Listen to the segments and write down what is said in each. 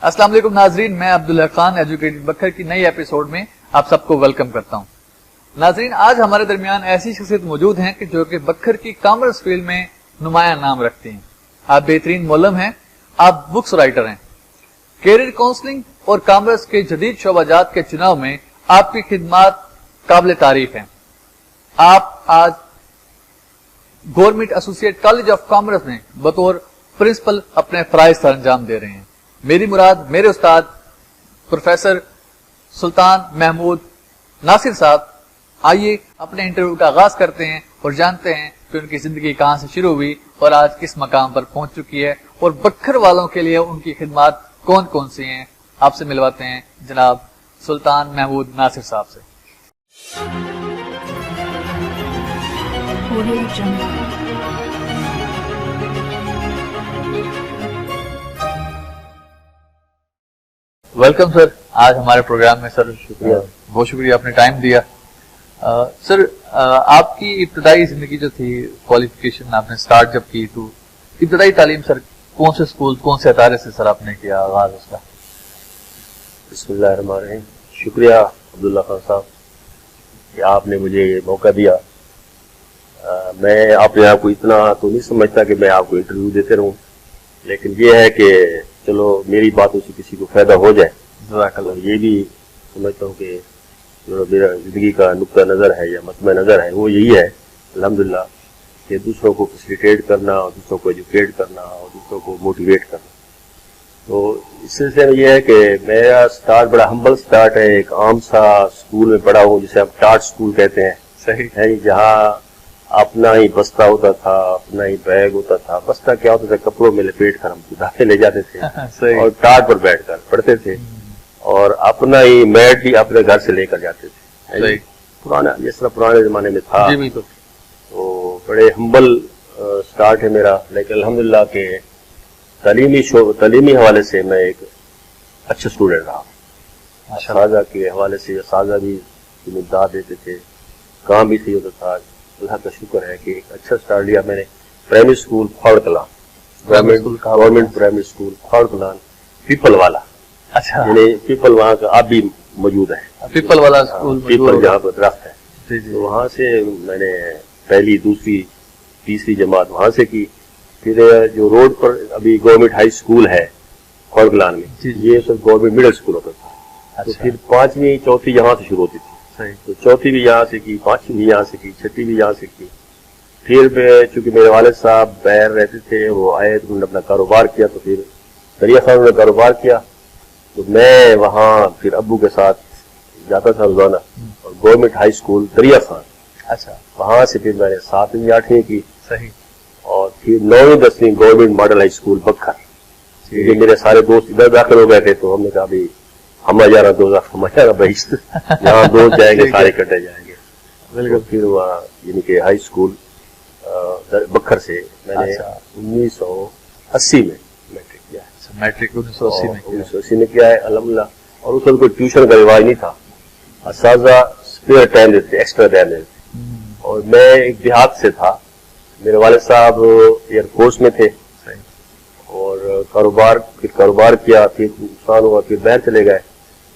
السلام علیکم ناظرین، میں عبداللہ خان ایجوکیٹڈ بکھر کی نئی ایپیسوڈ میں آپ سب کو ویلکم کرتا ہوں۔ ناظرین، آج ہمارے درمیان ایسی شخصیت موجود ہیں کہ جو کہ بکھر کی کامرس فیلڈ میں نمایاں نام رکھتے ہیں۔ آپ بہترین مولم ہیں، آپ بکس رائٹر ہیں، کیریئر کاؤنسلنگ اور کامرس کے جدید شعبہ جات کے چناؤ میں آپ کی خدمات قابل تعریف ہیں۔ آپ آج government associate college of commerce میں بطور پرنسپل اپنے فرائض سر انجام دے رہے ہیں۔ میری مراد میرے استاد پروفیسر سلطان محمود ناصر صاحب۔ آئیے اپنے انٹرویو کا آغاز کرتے ہیں اور جانتے ہیں کہ ان کی زندگی کہاں سے شروع ہوئی اور آج کس مقام پر پہنچ چکی ہے، اور بکھر والوں کے لیے ان کی خدمات کون کون سی ہیں۔ آپ سے ملواتے ہیں جناب سلطان محمود ناصر صاحب سے۔ ویلکم سر، آج ہمارے پروگرام میں۔ سر شکریہ، بہت شکریہ، آپ نے ٹائم دیا۔ سر، آپ کی ابتدائی زندگی جو تھی، کوالیفیکیشن آپ نے سٹارٹ جب کی تو ابتدائی تعلیم سر کون سے اسکول، کون سے ادارے سے سر آپ نے کیا آغاز اس کا؟ بسم اللہ الرحمن الرحیم۔ شکریہ عبداللہ خان صاحب کہ آپ نے مجھے یہ موقع دیا۔ میں اپنے آپ کو اتنا تو نہیں سمجھتا کہ میں آپ کو انٹرویو دیتے رہوں، لیکن یہ ہے کہ چلو میری باتوں سے کسی کو فائدہ ہو جائے۔ جزاک اللہ۔ یہ بھی سمجھتا ہوں کہ جو میرا زندگی کا نقطہ نظر ہے یا مسئلہ نظر ہے وہ یہی ہے الحمدللہ کہ دوسروں کو فیسیلیٹیٹ کرنا اور دوسروں کو ایجوکیٹ کرنا اور دوسروں کو موٹیویٹ کرنا۔ تو اس سلسلے میں یہ ہے کہ میرا سٹارٹ بڑا ہمبل سٹارٹ ہے، ایک عام سا اسکول میں پڑھا ہوں جسے آپ ٹاٹ اسکول کہتے ہیں۔ صحیح ہے جہاں اپنا ہی بستہ ہوتا تھا، اپنا ہی بیگ ہوتا تھا۔ بستہ کیا ہوتا تھا، کپڑوں میں لپیٹ کر ہم کتابیں لے جاتے تھے اور ٹاٹ پر بیٹھ کر پڑھتے تھے، اور اپنا ہی میٹ بھی اپنے گھر سے لے کر جاتے تھے۔ پرانا جس طرح پرانے زمانے میں تھا، تو بڑے ہمبل سٹارٹ ہے میرا، لیکن الحمدللہ کہ تعلیمی حوالے سے میں ایک اچھا اسٹوڈنٹ رہا۔ اساتذہ کے حوالے سے اساتذہ بھی امداد دیتے تھے، کام بھی صحیح ہوتا تھا۔ اللہ کا شکر ہے کہ ایک اچھا سٹارٹ لیا میں نے۔ Primary school Khour Kalan, government primary school Khour Kalan, پیپل والا۔ اچھا، یعنی پیپل وہاں کا اب بھی موجود ہے، پیپل والا اسکول، پیپل جہاں پر درخت ہے۔ تو وہاں سے میں نے پہلی، دوسری، تیسری جماعت وہاں سے کی۔ پھر جو روڈ پر ابھی گورنمنٹ ہائی اسکول ہے کھوڑ کلان میں، یہ سب گورنمنٹ مڈل اسکول ہوتا تھا۔ تو پھر پانچویں چوتھی یہاں سے شروع ہوتی تھی، تو چوتھی بھی یہاں سے کی، پانچویں بھی یہاں سے کی، چھٹی بھی یہاں سے کی۔ پھر چونکہ میرے والد صاحب باہر رہتے تھے، وہ آئے تو انہوں نے اپنا کاروبار کیا، تو پھر دریا خان نے کاروبار کیا، تو میں وہاں پھر ابو کے ساتھ جاتا تھا روزانہ، اور گورنمنٹ ہائی اسکول دریا خان۔ اچھا، وہاں سے پھر میں نے 7ویں 8ویں کی، صحیح، اور پھر 9ویں 10ویں گورنمنٹ ماڈل ہائی اسکول بکھر۔ کیونکہ میرے سارے دوست ادھر داخل ہو گئے تھے، تو ہم نے کہا بھی ہم جانا دوزخ، ہم جانا بہشت، یہاں دوست جائیں گے سارے کٹے جائیں گے۔ بالکل۔ پھر وہاں یعنی کہ ہائی اسکول بکھر سے میں نے 1980 میں میٹرک کیا ہے۔ میٹرک 1980 میں کیا ہے الحمدللہ۔ اور اس وقت کوئی ٹیوشن کا رواج نہیں تھا، اساتذہ اسپیئر ٹائم دیتے، ایکسٹرا ٹائم دیتے، اور میں ایک دیہات سے تھا۔ میرے والد صاحب ایئر فورس میں تھے، اور کاروبار کیا، پھر نقصان ہوا، پھر باہر چلے گئے۔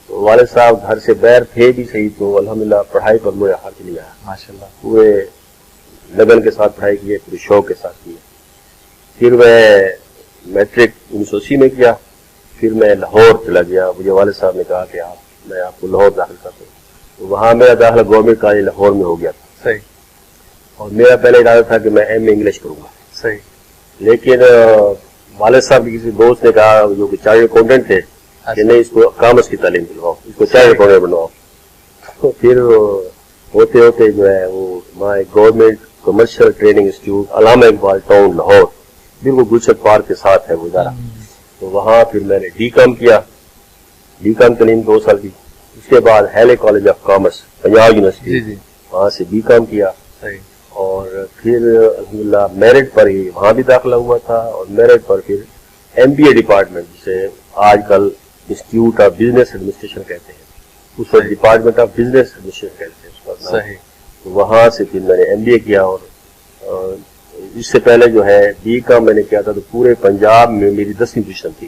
تو والد صاحب گھر سے باہر تھے بھی صحیح، تو الحمدللہ پڑھائی پر مجھے ہاتھ نہیں آیا، ماشاءاللہ، پورے لگن کے ساتھ پڑھائی کی، پورے شوق کے ساتھ کی۔ پھر میں میٹرک 1980 میں کیا، پھر میں لاہور چلا گیا۔ مجھے والد صاحب نے کہا کہ میں آپ کو لاہور داخل کرتا ہوں، تو وہاں میرا داخلہ گورنمنٹ کالج لاہور میں ہو گیا تھا۔ صحیح۔ اور میرا پہلے ارادہ تھا کہ میں ایم اے انگلش کروں گا، صحیح، لیکن والد صاحب کے کسی دوست نے کہا، جو کہ چارٹرڈ اکاؤنٹنٹ تھے، کہ نہیں، اس کو کامرس کی تعلیم دلواؤ، اس کو چارٹرڈ اکاؤنٹنٹ بنواؤ۔ تو پھر ہوتے ہوتے جو ہے وہ وہاں ایک گورنمنٹ کمرشل ٹریننگ انسٹیٹیوٹ علامہ اقبال ٹاؤن لاہور، بالکل گلشن پارک کے ساتھ ہے وہ ادارہ، تو وہاں پھر میں نے ڈی کام کیا، ڈی کام تعلیم 2 سال کی۔ اس کے بعد Hailey College of Commerce Punjab University, وہاں سے بی کام کیا، اور پھر الحمدللہ میرٹ پر ہی وہاں بھی داخلہ ہوا تھا، اور میرٹ پر پھر ایم بی اے ڈپارٹمنٹ، جسے آج کل انسٹیٹیوٹ آف بزنس ایڈمنسٹریشن کہتے ہیں، اس وقت ڈپارٹمنٹ آف بزنس ایڈمنسٹریشن کہتے ہیں اس کا نام۔ تو وہاں سے پھر میں نے ایم بی اے کیا، اور اس سے پہلے جو ہے بی کام میں نے کیا تھا، تو پورے پنجاب میں میری 10ویں پوزیشن تھی،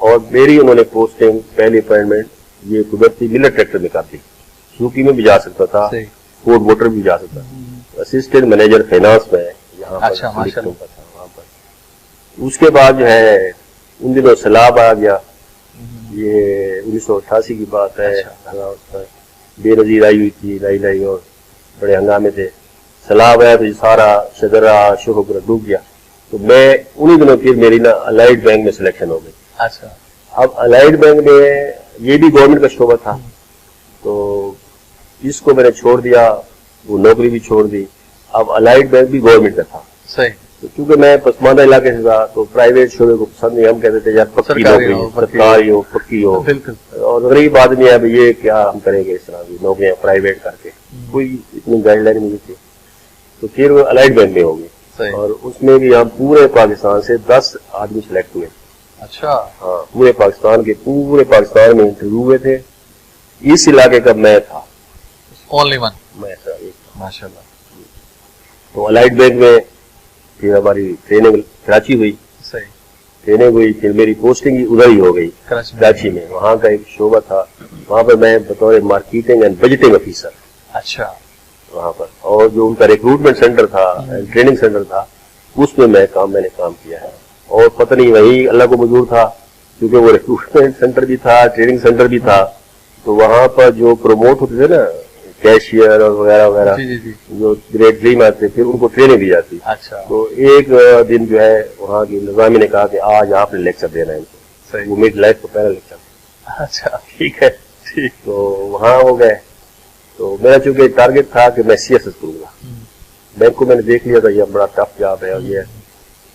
اور میری انہوں نے پوسٹنگ پہلی اپائنٹمنٹ یہ قدرتی ملر ٹریکٹر میں کر دی. سوکی میں بھی جا سکتا تھا, فورڈ موٹر بھی جا سکتا تھا. اسسٹنٹ مینیجر فائنانس میں یہاں پر تھا وہاں پر. اس کے بعد جو ہے ان دنوں سیلاب آ گیا, یہ 1988 کی بات ہے. بے نظیر آئی ہوئی تھی, لائی اور بڑے ہنگامے تھے. سیلاب آیا تو یہ سارا شجرا شوہر ڈوب گیا. تو میں انہی دنوں پھر میری نا الائڈ بینک میں سلیکشن ہو گئی. اچھا. اب الائڈ بینک میں یہ بھی گورنمنٹ کا شعبہ تھا, تو اس کو میں نے چھوڑ دیا, وہ نوکری بھی چھوڑ دی. اب الائڈ بینک بھی گورنمنٹ کا تھا. صحیح. تو چونکہ میں پسماندہ علاقے سے تھا تو پرائیویٹ شعبے کو پسند نہیں. ہم کہتے تھے یار پکی نوکری, سرکاری ہو, پکی ہو. اور غریب آدمی ہے اب یہ کیا ہم کریں گے اس طرح کی نوکریاں پرائیویٹ کر کے, کوئی اتنی گائیڈ لائن نہیں تھی. تو پھر وہ الائڈ بینک میں ہوگی, اور اس میں بھی ہم پورے پاکستان سے 10 آدمی سلیکٹ ہوئے. اچھا. ہاں, پورے پاکستان میں انٹرویو ہوئے تھے. اس علاقے کا میں تھا اونلی ون. میں تھا ماشاء اللہ. تو الائڈ بینک میں پھر ہماری ٹریننگ کراچی ہوئی. صحیح. ٹریننگ ہوئی, پھر میری پوسٹنگ ادھر ہی ہو گئی کراچی میں. وہاں کا ایک شعبہ تھا, وہاں پر میں بطور مارکیٹنگ اینڈ بجٹنگ آفیسر. اچھا. وہاں پر, اور جو ان کا ریکروٹمنٹ سینٹر تھا, ٹریننگ سینٹر تھا, اس میں میں نے کام کیا ہے. اور پتہ نہیں وہی اللہ کو منظور تھا, کیونکہ وہ ریکروٹمنٹ سینٹر بھی تھا, ٹریننگ سینٹر بھی تھا. تو وہاں پر جو پروموٹ ہوتے تھے نا کیشیئر اور وغیرہ وغیرہ, جو گریڈ 3 میں آتے پھر ان کو ٹریننگ دی جاتی. اچھا. تو ایک دن جو ہے وہاں کی نظامی نے کہا کہ آج آپ نے لیکچر دینا ہے ان کو. وہ میری لائف کا پہلا لیکچر. اچھا. ٹھیک ہے. تو وہاں ہو گئے. تو میرا چونکہ ٹارگیٹ تھا کہ میں سی ایس ایس کروں گا. بینک کو میں نے دیکھ لیا تھا یہ بڑا ٹف جاب ہے اور یہ,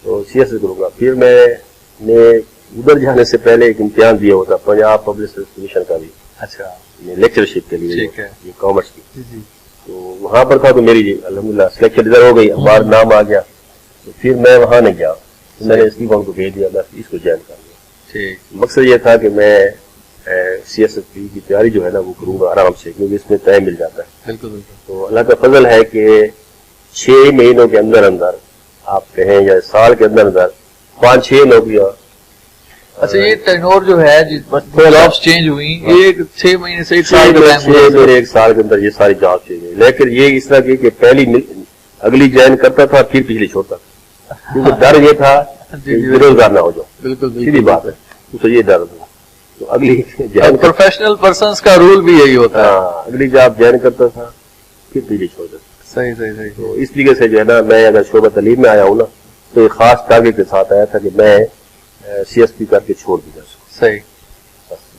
تو سی ایس ایس کروں گا. پھر میں نے ادھر جانے سے پہلے ایک امتحان دیا ہوتا پنجاب پبلک سروس کمیشن کا بھی. اچھا. لیکچرشپ کے لیے, یہ کامرس کی. تو وہاں پر تھا تو میری الحمدللہ سلیکشن ادھر ہو گئی. ہمارا نام آ گیا. تو پھر میں وہاں نہیں گیا, میں نے استعفا کو بھیج دیا, بس اس کو جوائن کر لیا. مقصد یہ تھا کہ میں سی ایس ایس کی تیاری جو ہے نا وہ کروں گا آرام سے, کیونکہ اس میں ٹائم مل جاتا ہے. بالکل بالکل. تو اللہ کا فضل ہے کہ 6 مہینوں کے اندر آپ کہیں یا سال کے اندر 5-6 نوکریاں. اچھا, یہ ٹرنور جو ہے جابس چینج ہوئی, ایک 6 مہینے سے 1 سال کا ٹائم, 1 سال کے اندر یہ ساری جاب چینج ہوئی. لیکن یہ اس طرح کی کہ پہلی اگلی جوائن کرتا تھا پھر پچھلی چھوڑتا تھا, کیونکہ ڈر یہ تھا بے روزگار نہ ہو جاؤ. بالکل سیدھی بات ہے, تو یہ ڈر تھا. تو اگلی پروفیشنل پرسنس کا رول بھی یہی ہوتا ہے, اگلی جاب جوائن کرتا تھا پھر پچھلی چھوڑتا تھا. صحیح صحیح صحیح. تو اس طریقے سے جو ہے نا میں اگر شعبہ تعلیم میں آیا ہوں نا تو ایک خاص ٹارگیٹ کے ساتھ آیا تھا کہ میں سی ایس پی کر کے چھوڑ دیا. صحیح.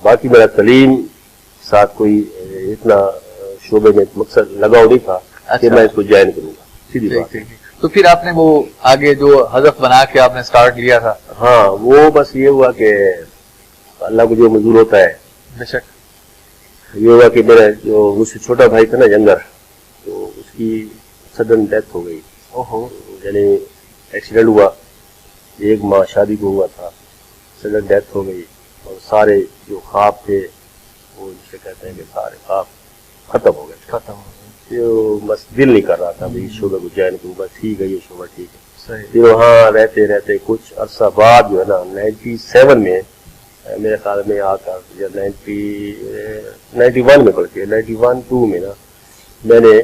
باقی میرا تعلیم ساتھ کوئی اتنا شعبے میں مقصد لگاؤ نہیں تھا کہ میں اس کو جوائن کروں گا. سیدھی بات. تو پھر آپ نے وہ آگے جو ہدف بنا کے آپ نے سٹارٹ لیا تھا, ہاں وہ بس یہ ہوا کہ اللہ کو جو منظور ہوتا ہے, بے شک یہ ہوا کہ میرا جو مجھ سے چھوٹا بھائی تھا نا ینگر, تو اس کی سڈن ڈیتھ ہو گئی. یعنی ایکسیڈنٹ ہوا, 1 ماہ شادی کو ہوا تھا, سڈن ڈیتھ ہو گئی. اور سارے جو خواب تھے وہ جسے کہتے ہیں کہ سارے خواب ختم ہو گئے. بس دل نہیں کر رہا تھا اس شعبے کو جوائن کروں. بس ٹھیک ہے, یہ شعبہ ٹھیک ہے. پھر وہاں رہتے رہتے کچھ عرصہ بعد جو ہے نا 97 میں میرے خیال میں آ کر, یا 91 میں بلکہ 91-2 میں نا میں نے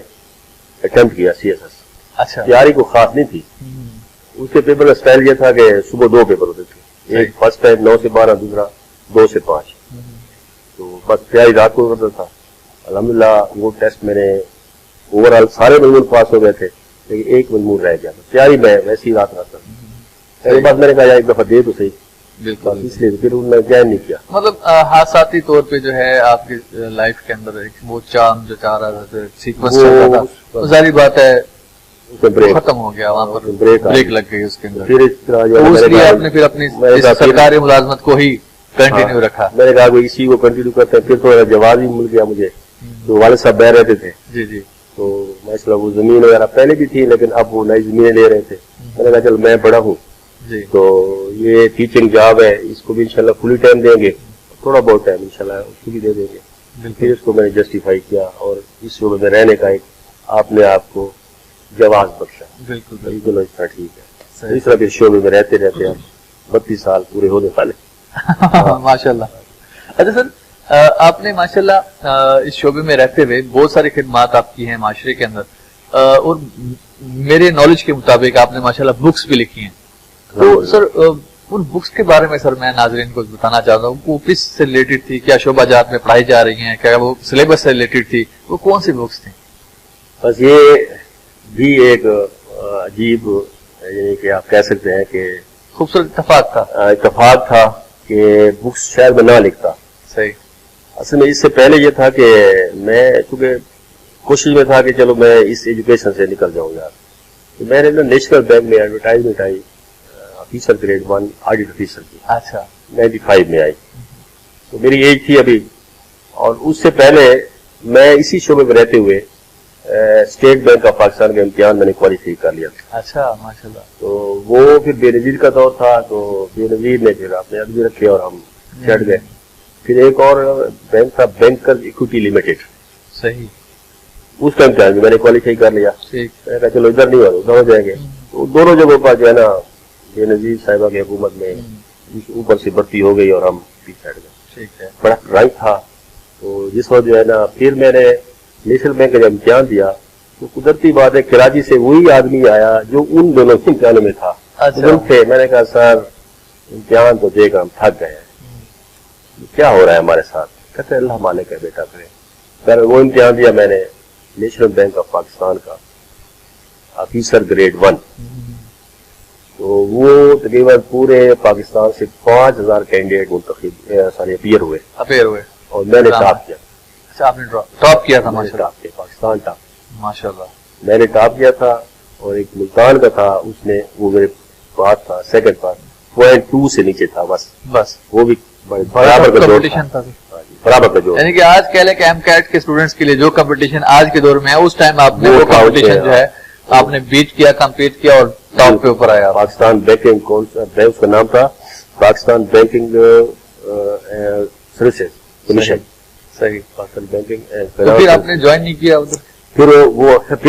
اٹمپٹ کیا سی ایس ایس. اچھا. تیاری کو خاص نہیں تھی. اس کے پیپر کا اسٹائل یہ تھا کہ صبح 2 پیپر ہوتے تھے, ایک فرسٹ ٹائم 9 سے 12, دوسرا 2 سے 5. تو بس تیاری رات کو کرتا تھا. الحمدللہ وہ ٹیسٹ میں نے اوور آل سارے مضمون پاس ہو گئے تھے, لیکن ایک مضمون رہ گیا. تیاری میں ویسی رات رہتا تھا. پہلی بات میں نے کہا ایک دفعہ دے تو صحیح, بالکل, اس لیے پھر انہوں نے جوائن نہیں کیا. مطلب حادثاتی طور پہ جو ہے آپ کی لائف کے اندر وہ چاند جو چاہ رہا تھا, سیکوینس چل رہا تھا, ظاہری بات ہے ختم ہو گیا, وہاں پر بریک لگ گئی اس کے اندر. پھر اس طرح اس لیے آپ نے پھر اپنی سرکاری ملازمت کو ہی کنٹینیو رکھا. میں نے کہا کہ اسی کو کنٹینیو کرتے ہیں. پھر تھوڑا جواز بھی مل گیا مجھے, تو والد صاحب بہ رہتے تھے. جی جی. تو ماشاء اللہ وہ زمین وغیرہ پہلے بھی تھی, لیکن اب وہ نئی زمینیں لے رہے تھے. میں نے کہا چل میں بڑا ہوں, تو یہ ٹیچنگ جاب ہے, اس کو بھی انشاءاللہ فلی ٹائم دیں گے, تھوڑا بہت ٹائم انشاءاللہ اس کو بھی دے دیں گے. پھر اس کو میں نے جسٹیفائی کیا, اور اس شعبے میں رہنے کا ایک آپ نے آپ کو جواز بخشا. بالکل اس طرح ٹھیک ہے. اس طرح کے شعبے میں رہتے رہتے اب 32 سال پورے ہونے والے. ماشاء اللہ. اچھا سر، آپ نے ماشاء اللہ اس شعبے میں رہتے ہوئے بہت ساری خدمات آپ کی ہیں معاشرے کے اندر، اور میرے نالج کے مطابق آپ نے ماشاء اللہ بکس بھی لکھی ہیں. تو سر ان بکس کے بارے میں سر میں ناظرین کو بتانا چاہتا ہوں، وہ کس سے ریلیٹڈ تھی، کیا شعبہ جات میں پڑھائی جا رہی ہیں، کیا وہ سلیبس سے ریلیٹڈ تھی، وہ کون سی بکس تھیں؟ بس یہ بھی ایک عجیب، یعنی کہ آپ کہہ سکتے ہیں کہ خوبصورت اتفاق تھا کہ بکس شاید میں نہ لکھتا. صحیح. اصل میں اس سے پہلے یہ تھا کہ میں چونکہ کوشش میں تھا کہ چلو میں اس ایجوکیشن سے نکل جاؤں گا. میں نے نیشنل بینک میں ایڈورٹائزمنٹ آئی، آفیسر گریڈ 1 آڈٹ آفیسر کی. اچھا. 95 میں آئی، تو میری ایج تھی ابھی. اور اس سے پہلے میں اسی شعبے میں رہتے ہوئے اسٹیٹ بینک آف پاکستان کا امتحان میں نے کوالیفائی کر لیا تھا. اچھا ماشاء اللہ. تو وہ پھر بے نظیر کا دور تھا، تو بے نظیر نے پھر اپنے عدمی رکھے اور ہم چڑھ گئے. پھر ایک اور بینک تھا، بینکرز اکوٹی لمیٹڈ. صحیح. اس کا امتحان بھی میں نے کوالیفائی کر لیا. ٹھیک. میں نے کہا چلو ادھر نہیں ادھر ہو جائیں گے. تو دونوں جگہوں پر جو ہے نا بے نظیر صاحبہ کی حکومت میں اوپر سے بھرتی ہو گئی اور ہم پیچھے ہٹ گئے. ٹھیک ہے. بڑا رنگ تھا. تو جس وقت جو ہے نا پھر میں نے نیشنل بینک کا جب امتحان دیا تو قدرتی بات ہے کراچی سے وہی آدمی آیا جو ان دونوں امتحانوں میں تھا. تھے. میں نے کہا سر امتحان تو دے کر ہم تھک گئے ہیں، کیا ہو رہا ہے ہمارے ساتھ؟ کہتے اللہ مالک ہے بیٹا کرے. پھر وہ امتحان دیا میں نے نیشنل بینک آف پاکستان کا آفیسر گریڈ 1. تو وہ تقریباً پورے پاکستان سے 5000 کینڈیڈیٹ منتخب اپیئر ہوئے اور میں نے ٹاپ کیا. اچھا آپ نے ٹاپ کیا تھا؟ ٹاپ کیا، پاکستان ٹاپ. ماشاء اللہ. میں نے ٹاپ کیا تھا اور ایک ملتان کا تھا، اس نے وہ میرے پاس تھا سیکنڈ پاس 0.2 سے نیچے تھا بس. وہ بھی برابر کا کمپٹیشن تھا. برابر کا جو یعنی کہ آج کہہ لیں کہ ایم کیٹ کے اسٹوڈنٹس کے لیے جو کمپٹیشن آج کے دور میں ہے، اس ٹائم آپ نے وہ کمپٹیشن جو ہے آپ نے بیٹ کیا، کمپیٹ کیا اور ٹاپ پہ اوپر آیا. پاکستان بینکنگ کون سا بینک کا نام تھا؟ Pakistan banking services commission. صحیح. پاکستان بینکنگ. تو پھر آپ نے جوائن نہیں کیا ادھر؟ پھر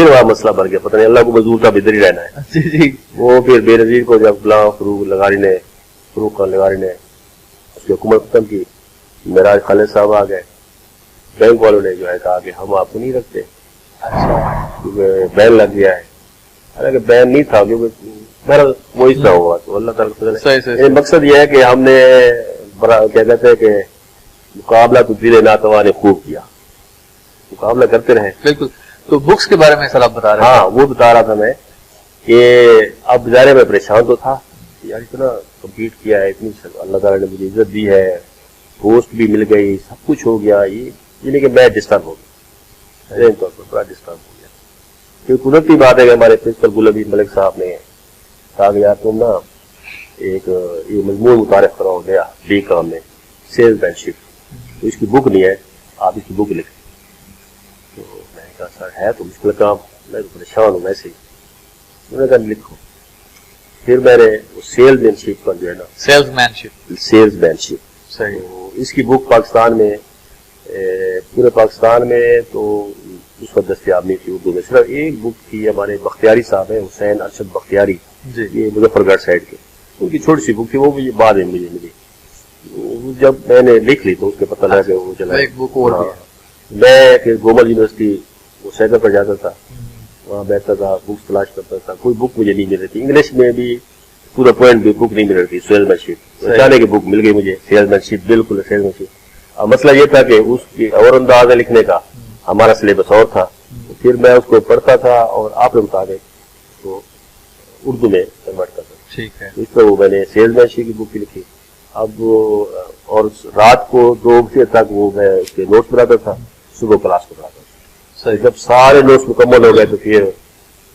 وہ مسئلہ بن گیا، پتہ نہیں اللہ کو منظور تھا ادھر ہی رہنا ہے. جی جی. وہ پھر بے نظیر کو جب غلام فروخ خان لغاری نے اس کی حکومت ختم کی، میراج خالد صاحب آ گئے. بینک والوں نے جو ہے کہا کہ ہم آپ کو نہیں رکھتے. اچھا. کیونکہ بین لگ گیا ہے. حالانکہ بین نہیں تھا، کیونکہ وہ اس طرح ہوا. تو اللہ تعالیٰ مقصد یہ ہے کہ ہم نے کیا کہتے ہیں کہ مقابلہ تو دل ناتوا نے خوب کیا، مقابلہ کرتے رہے. بالکل. تو بکس کے بارے میں سر آپ بتا رہے ہیں؟ ہاں وہ بتا رہا تھا میں کہ اب ظاہر میں پریشان تو تھا یار، اتنا کمپیٹ کیا ہے، اتنی اللہ تعالیٰ نے مجھے عزت دی ہے، پوسٹ بھی مل گئی، سب کچھ ہو گیا. یہ کہ میں ڈسٹرب ہو گیا، طور پر بڑا ڈسٹرب ہو گیا. پھر قدرتی بات ہے کہ ہمارے پرنسپل گل عبید ملک صاحب نے کہا کہ یار تم نا ایک یہ مضمون متعارف کراؤ گیا بی کام میں، سیلز مین شپ. تو اس کی بک نہیں ہے، آپ اس کی بک لکھیں. تو میں نے کہا سر ہے تو مشکل کام، میں تو پریشان ہوں ویسے ہی. انہوں نے کہا لکھو. پھر میں نے سیلز مین شپ پر جو ہے نا سیلز مین شپ. صحیح. اس کی بک پاکستان میں پورے پاکستان میں تو اس وقت دستیاب نہیں تھی اردو میں. صرف ایک بک تھی، ہمارے بختیاری صاحب ہیں حسین ارشد بختیاری، یہ مظفر گڑھ سائڈ کے، ان کی چھوٹی سی بک تھی، وہ بھی بعد میں مجھے ملی. جب میں نے لکھ لی تو اس کے پتہ لگا کہ وہ چلا. ایک بک اور میں پھر گومل یونیورسٹی وہ سائیکل پر جاتا تھا، وہاں بیٹھتا تھا، بکس تلاش کرتا تھا. کوئی بک مجھے نہیں مل رہی تھی، انگلش میں بھی پورا پوائنٹ بھی بک نہیں مل رہی تھی. سیلز مین شپ جانے کی بک مل گئی مجھے، سیلز مین شپ، بالکل سیلز مین شپ. اب مسئلہ یہ تھا کہ اس کی اور انداز ہے لکھنے کا، ہمارا سلیبس اور تھا. پھر میں اس کو پڑھتا تھا اور آپ کے مطابق تو اردو میں کنورٹ کرتا تھا. ٹھیک ہے. اس طرح وہ میں نے سیلز مین شپ کی بک لکھی. اب اور رات کو 2 بجے تک وہ میں اس کے نوٹس بناتا تھا، صبح کلاس کو پڑھاتا تھا. جب سارے نوٹس مکمل ہو گئے تو پھر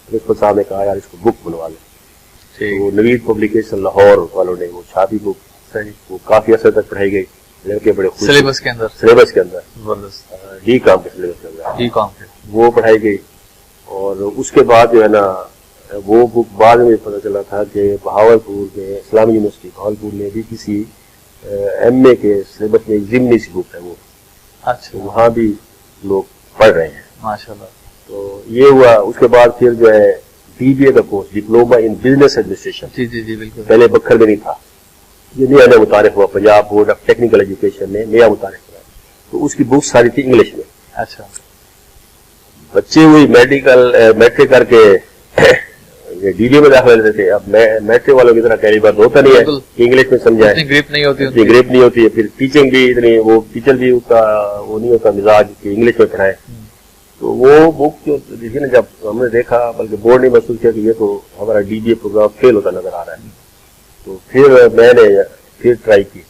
پرنسپل صاحب نے کہا یار اس کو بک بنوا لیں. وہ نوید پبلیکیشن لاہور والوں نے وہ چھاپی بک. وہ کافی عرصے تک پڑھائی گئی. لڑکے بڑے خوش، سلیبس کے اندر ڈی کام کے سلیبس کے اندر وہ پڑھائی گئی. اور اس کے بعد جو ہے نا وہ بک بعد میں پتہ چلا تھا کہ بہاولپور میں اسلامی یونیورسٹی بہاولپور میں بھی کسی ایم اے کے سلیبس میں ضمنی سی بک ہے وہ. اچھا. وہاں بھی لوگ پڑھ رہے ہیں ماشاءاللہ. تو یہ ہوا. اس کے بعد پھر جو ہے بی بی اے کا course, diploma in business administration. جی بالکل. پہلے بکھر میں نہیں تھا، یہ نیا متعارف ہوا Punjab board of technical education نے نیا متعارف ہوا، تو اس کی بکس ساری تھی انگلش میں. اچھا. بچے ہوئی میٹرک کر کے ڈی بی میں داخلہ لیتے تھے. اب میٹرک والوں کی طرح پہلی بار ہوتا نہیں ہے کہ انگلش میں سمجھائے، گریپ نہیں ہوتی ہے. پھر ٹیچنگ بھی اتنی، وہ ٹیچر بھی اس کا وہ نہیں ہوتا مزاج کہ انگلش میں پڑھائے. تو وہ بک جو دیکھی نا، جب ہم نے دیکھا، بلکہ بورڈ نے محسوس کیا کہ یہ تو ہمارا ڈی بی اے پروگرام فیل ہوتا نظر آ رہا ہے. تو پھر میں نے پھر ٹرائی کی.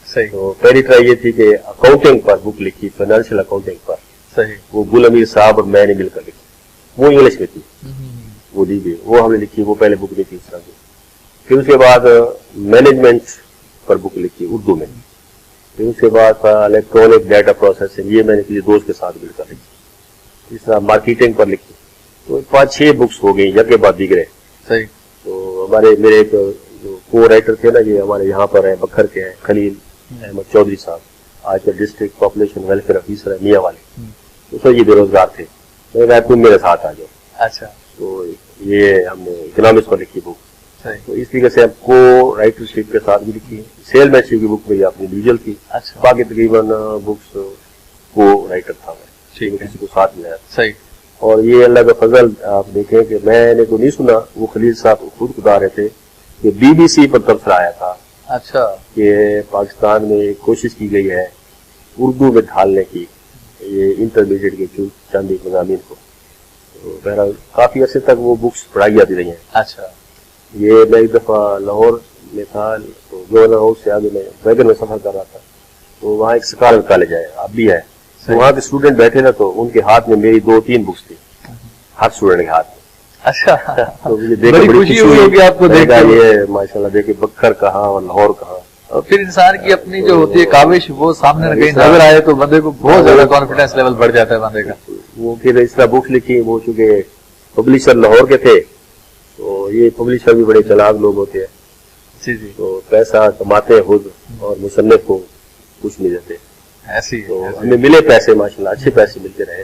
صحیح. تو پہلی ٹرائی یہ تھی کہ اکاؤنٹنگ پر بک لکھی، فائنینشیل اکاؤنٹنگ پر. صحیح. وہ گل امیر صاحب اور میں نے مل کر لکھی. وہ انگلش میں تھی، وہ ڈی بی اے وہ ہم نے لکھی. وہ پہلے بک نہیں تھی اس طرح کی. پھر اس کے بعد مینجمنٹ پر بک لکھی اردو میں. پھر اس کے بعد الیکٹرانک ڈیٹا پروسیسنگ، یہ میں نے کسی دوست کے ساتھ مل کر لکھی. اس طرح مارکیٹنگ پر لکھی. تو 5-6 بکس ہو گئی یک بعد دیگرے. صحیح. تو میرے ایک جو کو رائٹر تھے نا، یہ ہمارے یہاں پر ہیں، بکھر کے ہیں، خلیل احمد چودھری صاحب، آج کل ڈسٹرکٹ پاپولیشن ویلفیئر آفیسر ہے میاں والے. اس وقت یہ بے روزگار تھے. میں نے کہا تم میرے ساتھ آ جاؤ. اچھا. تو یہ ہم نے اکنامکس پر لکھی بک. تو اس طریقے سے ہم کو رائٹرشپ کے ساتھ بھی لکھی. سیل مین شپ کی بک میری اپنی انڈیویجل تھی. باقی تقریباً بکس کو رائٹر تھا میں، کسی کو ساتھ ملایا. صحیح. اور یہ اللہ کا فضل آپ دیکھیں کہ میں نے تو نہیں سنا، وہ خلیل صاحب خود بتا رہے تھے کہ بی بی سی پر تبصرہ آیا تھا. اچھا. کہ پاکستان میں ایک کوشش کی گئی ہے اردو میں ڈھالنے کی یہ انٹرمیڈیٹ کے چند مضامین کو. بہرحال کافی عرصے تک وہ بکس پڑھائی جاتی رہی ہیں. اچھا. یہ میں ایک دفعہ لاہور میں تھا، تو گورنر ہاؤس سے آگے میں ویگن میں سفر کر رہا تھا. تو وہاں ایک سکالر کالج ہے، اب بھی ہے. تو وہاں کے اسٹوڈنٹ بیٹھے نا، تو ان کے ہاتھ میں میری 2-3 بکس تھی، ہر اسٹوڈنٹ کے ہاتھ میں. اچھا. تو مجھے دیکھ کے بڑی خوشی ہوئی آپ کو دیکھ کر. یہ ماشاءاللہ دیکھے بکھر کہاں اور لاہور کہاں. اور پھر انسان کی اپنی جو ہوتی ہے کاوش، وہ سامنے کہیں نظر آئے تو بندے کو بہت زیادہ کانفیڈینس لیول بڑھ جاتا ہے بندے کا. وہ پھر اس طرح بکس لکھی. وہ چونکہ پبلشر لاہور کے تھے، تو یہ پبلشر بھی بڑے چلاک لوگ ہوتے ہیں. جی جی. تو پیسہ کماتے ہیں خود اور مصنف کو کچھ نہیں دیتے. ایسی تو ہمیں ملے پیسے، ماشاءاللہ اچھے پیسے ملتے رہے.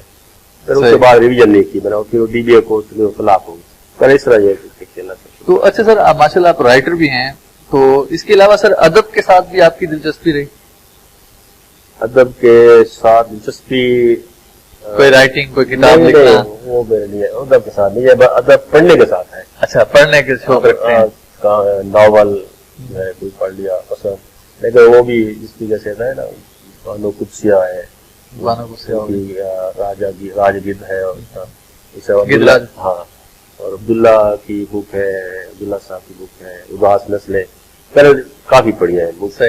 پھر اس کے بعد ریویژن نہیں کی میں نے، پھر ڈی بی اے کورس میں فلاپ ہو گئی. پر اس طرح یہ کھیلنا. تو اچھا سر، ماشاءاللہ آپ رائٹر بھی ہیں، تو اس کے علاوہ سر ادب کے ساتھ بھی آپ کی دلچسپی رہی؟ ادب کے ساتھ دلچسپی، کوئی رائٹنگ، کوئی کتاب لکھنا؟ وہ میرے لیے ادب کے ساتھ نہیں ہے، ادب پڑھنے کے ساتھ ہے. اچھا، پڑھنے کے شوق رکھتے ہیں. ناول جو ہے کوئی پڑھ لیا پسند، لیکن وہ بھی جس طریقے سے ہے نا، بانو قدسیہ ہے، راج گد ہے، اور ہاں، اور عبداللہ کی بک ہے، عبداللہ صاحب کی بک ہے، اداس نسلیں، کافی پڑھی ہیں بک.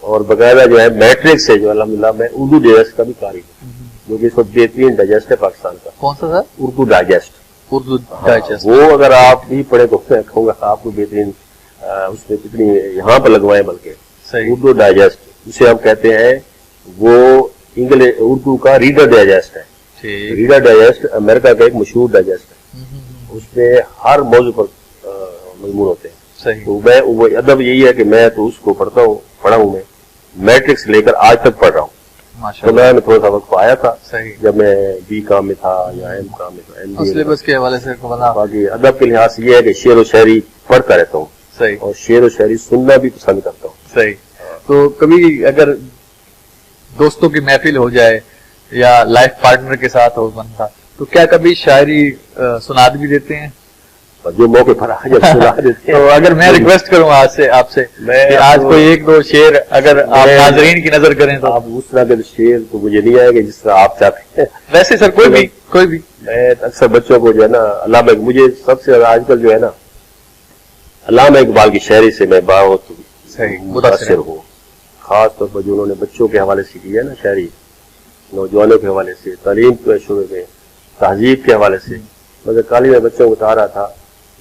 اور باقاعدہ جو ہے میٹرک سے جو الحمدللہ میں اردو ڈائجسٹ کا بھی قاری ہوں، جو کہ اس وقت بہترین ڈائجسٹ ہے پاکستان کا. کون سا سر؟ اردو ڈائجسٹ. اردو ڈائجسٹ وہ اگر آپ بھی پڑھیں تو میں کہوں گا آپ کو بہترین، اس میں کتنی یہاں پر لگوائیں. بلکہ اردو ڈائجسٹ جسے ہم کہتے ہیں، وہ انگلش اردو کا ریڈر ڈائجسٹ ہے. ریڈر ڈائجسٹ امریکہ کا ایک مشہور ڈائجسٹ ہے. اس میں ہر موضوع پر مضمون ہوتے ہیں. تو میں وہ ادب یہی ہے کہ میں تو اس کو پڑھا ہوں میں میٹرک سے لے کر آج تک پڑھ رہا ہوں. تو میں تھوڑا سا وقت آیا تھا جب میں بی کام میں تھا یا ایم کام میں تھا. سلیبس کے حوالے سے باقی ادب کے لحاظ سے یہ ہے کہ شعر و شاعری پڑھتا رہتا ہوں. اور شعر و شاعری سننا بھی پسند کرتا ہوں. صحیح. تو کبھی اگر دوستوں کی محفل ہو جائے یا لائف پارٹنر کے ساتھ ہو بنتا، تو کیا کبھی شاعری سنا بھی دیتے ہیں؟ جو موقع پر سنا دیتے ہیں. تو اگر میں ریکویسٹ کروں آج سے آپ سے کہ آج کوئی 1-2 شعر اگر آپ ناظرین کی نظر کریں تو. آپ اس طرح کے شعر تو مجھے نہیں آئے گا جس طرح آپ چاہتے ہیں. ویسے سر کوئی بھی میں اکثر بچوں کو جو ہے نا علامہ، مجھے سب سے آج کل جو ہے نا علامہ اقبال کی شاعری سے میں بہت متاثر ہوں. خاص طور پر جو انہوں نے بچوں کے حوالے سے کی ہے نا شاعری، نوجوانوں کے حوالے سے، تعلیم کے شعبے میں، تہذیب کے حوالے سے. مگر کالج میں بچوں کو بتا رہا تھا،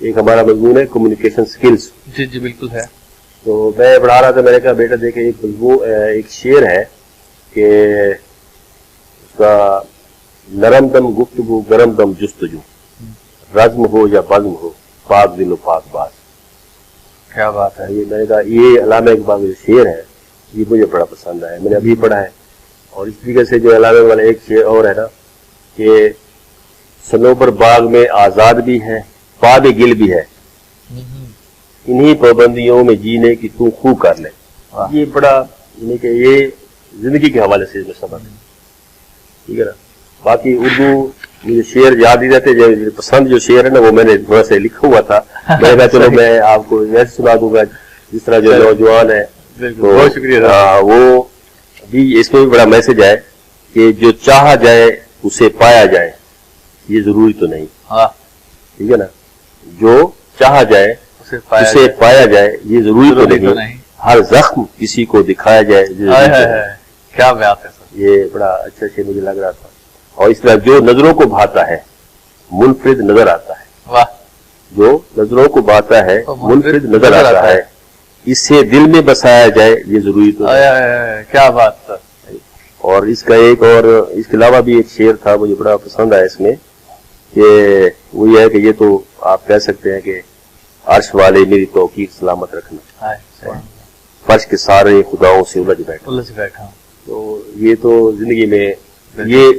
ایک ہمارا مضمون ہے کمیونیکیشن سکلز. جی جی بالکل ہے. تو میں پڑھا رہا تھا، میں نے کہا بیٹا دیکھیں ایک شعر ہے کہ اس کا نرم دم گفتگو گرم دم جستجو، رزم ہو یا بزم ہو پاک دل و پاک باز. کیا بات ہے. یہ میں نے کہا یہ علامہ اقبال کا شعر ہے، یہ مجھے بڑا پسند آیا، میں نے ابھی پڑھا ہے. اور اس طریقے سے جو علامہ والا ایک شعر اور ہے نا کہ صنوبر باغ میں آزاد بھی ہے، پاد گل بھی ہے، انہی پابندیوں میں جینے کی تو خو کر لے. یہ بڑا یعنی کہ یہ زندگی کے حوالے سے سبق ہے، ٹھیک ہے نا. باقی اردو مجھے شعر یاد ہی رہتے، جو پسند جو شعر ہے نا وہ میں نے تھوڑا سا لکھا ہوا تھا، میں نے کہا چلو میں آپ کو ایسے سنا دوں گا جس طرح جو نوجوان ہے. بہت شکریہ. وہ بھی اس میں بھی بڑا میسج ہے کہ جو چاہا جائے اسے پایا جائے یہ ضروری تو نہیں، ٹھیک ہے نا. جو چاہا جائے اسے پایا جائے یہ ضروری تو نہیں، ہر زخم کسی کو دکھایا جائے. کیا بات ہے سر، یہ بڑا اچھا سے مجھے لگ رہا تھا. اور اس طرح جو نظروں کو بھاتا ہے منفرد نظر آتا ہے. واہ. جو نظروں کو بھاتا ہے منفرد نظر آتا ہے، اسے دل میں بسایا جائے یہ ضروری تو نہیں. کیا بات سر. اور اس کا ایک اور اس کے علاوہ بھی ایک شعر تھا مجھے بڑا پسند آیا اس میں، کہ وہ یہ ہے کہ یہ تو آپ کہہ سکتے ہیں کہ عرش والے میری توقیر سلامت رکھنا، فرش کے سارے خداؤں سے الجھ بیٹھا. تو یہ تو زندگی میں یہ